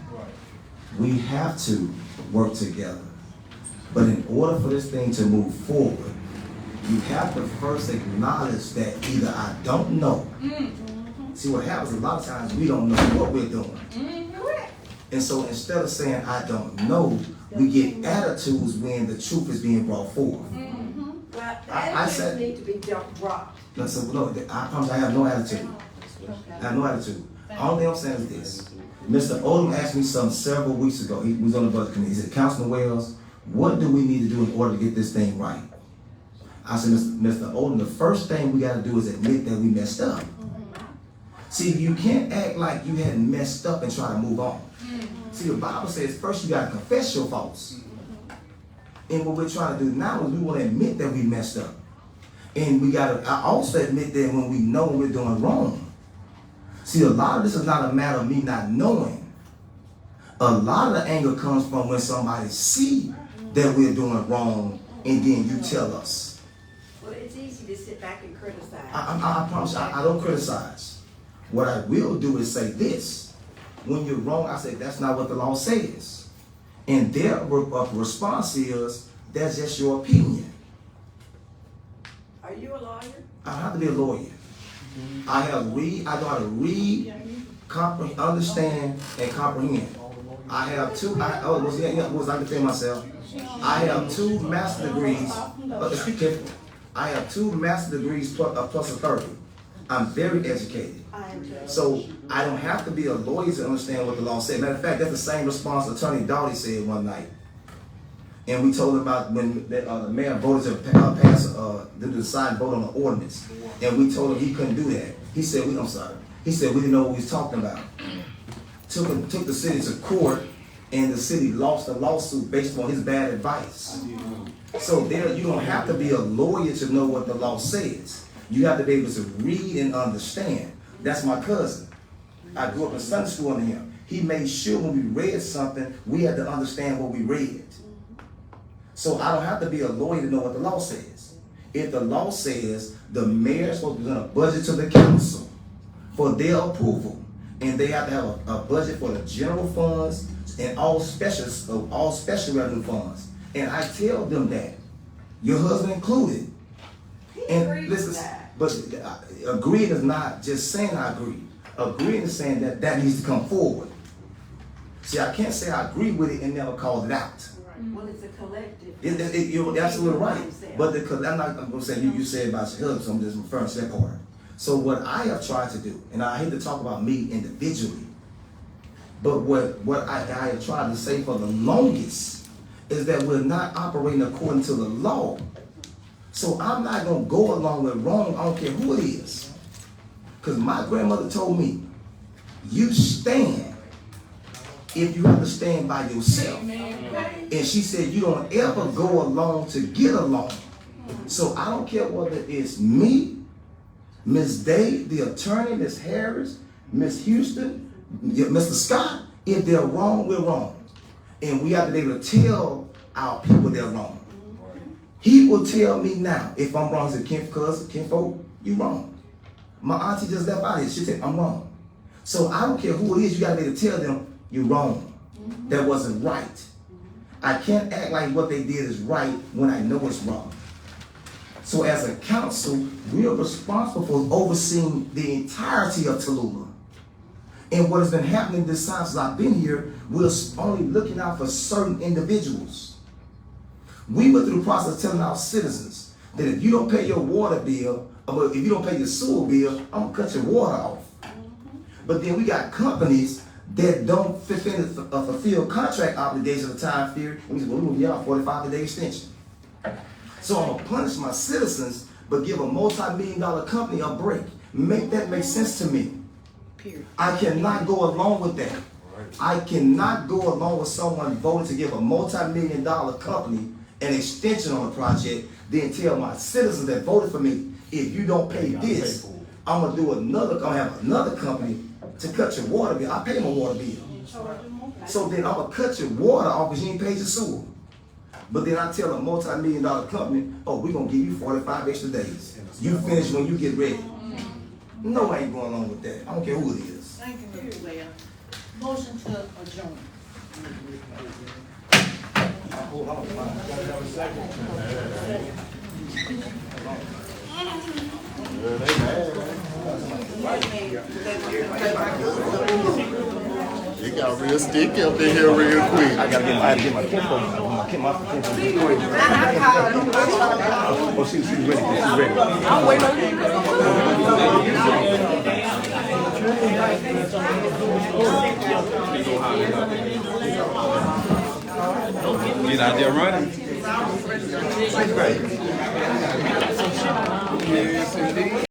We have to work together. But in order for this thing to move forward, you have to first acknowledge that either I don't know. See, what happens a lot of times, we don't know what we're doing. And so instead of saying I don't know, we get attitudes when the truth is being brought forth. Well, the I attitudes said- need to be dropped. Listen, no, I promise I have no attitude. I have no attitude. All thing I'm saying is this. Mr. Odom asked me something several weeks ago. He was on the budget committee. He said, Councilman Wells, what do we need to do in order to get this thing right? I said, Mr. Odom, the first thing we got to do is admit that we messed up. See, you can't act like you hadn't messed up and try to move on. See, the Bible says first you got to confess your faults. And what we're trying to do now is we want to admit that we messed up. And we got to also admit that when we know we're doing wrong. See, a lot of this is not a matter of me not knowing. A lot of the anger comes from when somebody see that we're doing wrong and then you tell us. Well, it's easy to sit back and criticize. I promise you, I don't criticize. What I will do is say this. When you're wrong, I say that's not what the law says. And their response is, that's just your opinion. Are you a lawyer? I don't have to be a lawyer. I know how to read, comprehend, understand, and comprehend. I have two, I defend myself. I have 2 master degrees. Speak carefully. I have 2 master degrees plus a 30. I'm very educated. So I don't have to be a lawyer to understand what the law says. Matter of fact, that's the same response Attorney Doughty said one night. And we told him about when the mayor voted to decide vote on the ordinance. And we told him he couldn't do that. He said, He said we didn't know what we was talking about. Took the city to court, and the city lost the lawsuit based on his bad advice. So there, you don't have to be a lawyer to know what the law says. You have to be able to read and understand. That's my cousin. I grew up in Sunday school under him. He made sure when we read something, we had to understand what we read. So I don't have to be a lawyer to know what the law says. If the law says the mayor is supposed to present a budget to the council for their approval, and they have to have a budget for the general funds and all special revenue funds, and I tell them that, your husband included. And listen, but agreeing is not just saying I agree. Agreeing is saying that needs to come forward. See, I can't say I agree with it and never call it out. Well, it's a collective. You're absolutely right. But I'm going to say you said about your husband, so I'm just referring to that part. So what I have tried to do, and I hate to talk about me individually, but what I have tried to say for the longest is that we're not operating according to the law. So I'm not going to go along with wrong, I don't care who it is. Because my grandmother told me, you stand if you have to stand by yourself. And she said you don't ever go along to get along. So I don't care whether it's me, Ms. Day, the attorney, Ms. Harris, Ms. Houston, Mr. Scott, if they're wrong, we're wrong. And we have to be able to tell our people they're wrong. He will tell me now if I'm wrong. He said, Kinfolk, you wrong. My auntie just left out here. She said, I'm wrong. So I don't care who it is, you got to be able to tell them you're wrong. That wasn't right. I can't act like what they did is right when I know it's wrong. So as a council, we are responsible for overseeing the entirety of Tallulah. And what has been happening this time since I've been here, we're only looking out for certain individuals. We went through the process of telling our citizens that if you don't pay your water bill, or if you don't pay your sewer bill, I'm gonna cut your water off. But then we got companies that don't fulfill contract obligations of time period, and we say, well, we're gonna give y'all a 45-day extension. So I'm gonna punish my citizens, but give a multi-million-dollar company a break. Make that make sense to me. I cannot go along with that. I cannot go along with someone voting to give a multi-million-dollar company an extension on a project, then tell my citizens that voted for me, if you don't pay this, I'm gonna have another company to cut your water bill. I pay my water bill. So then I'ma cut your water off because you ain't paid your sewer. But then I tell a multi-million-dollar company, oh, we're gonna give you 45 extra days. You finish when you get ready. No, I ain't going along with that. I don't care who it is. Thank you, Mr. Ware. Motion to adjourn. Hold on, It got real sticky up in here real quick. I gotta get my kinfolk. My kinfolk. Oh, she's ready. She's ready. I'm waiting on you. Get out there running. Yes, indeed.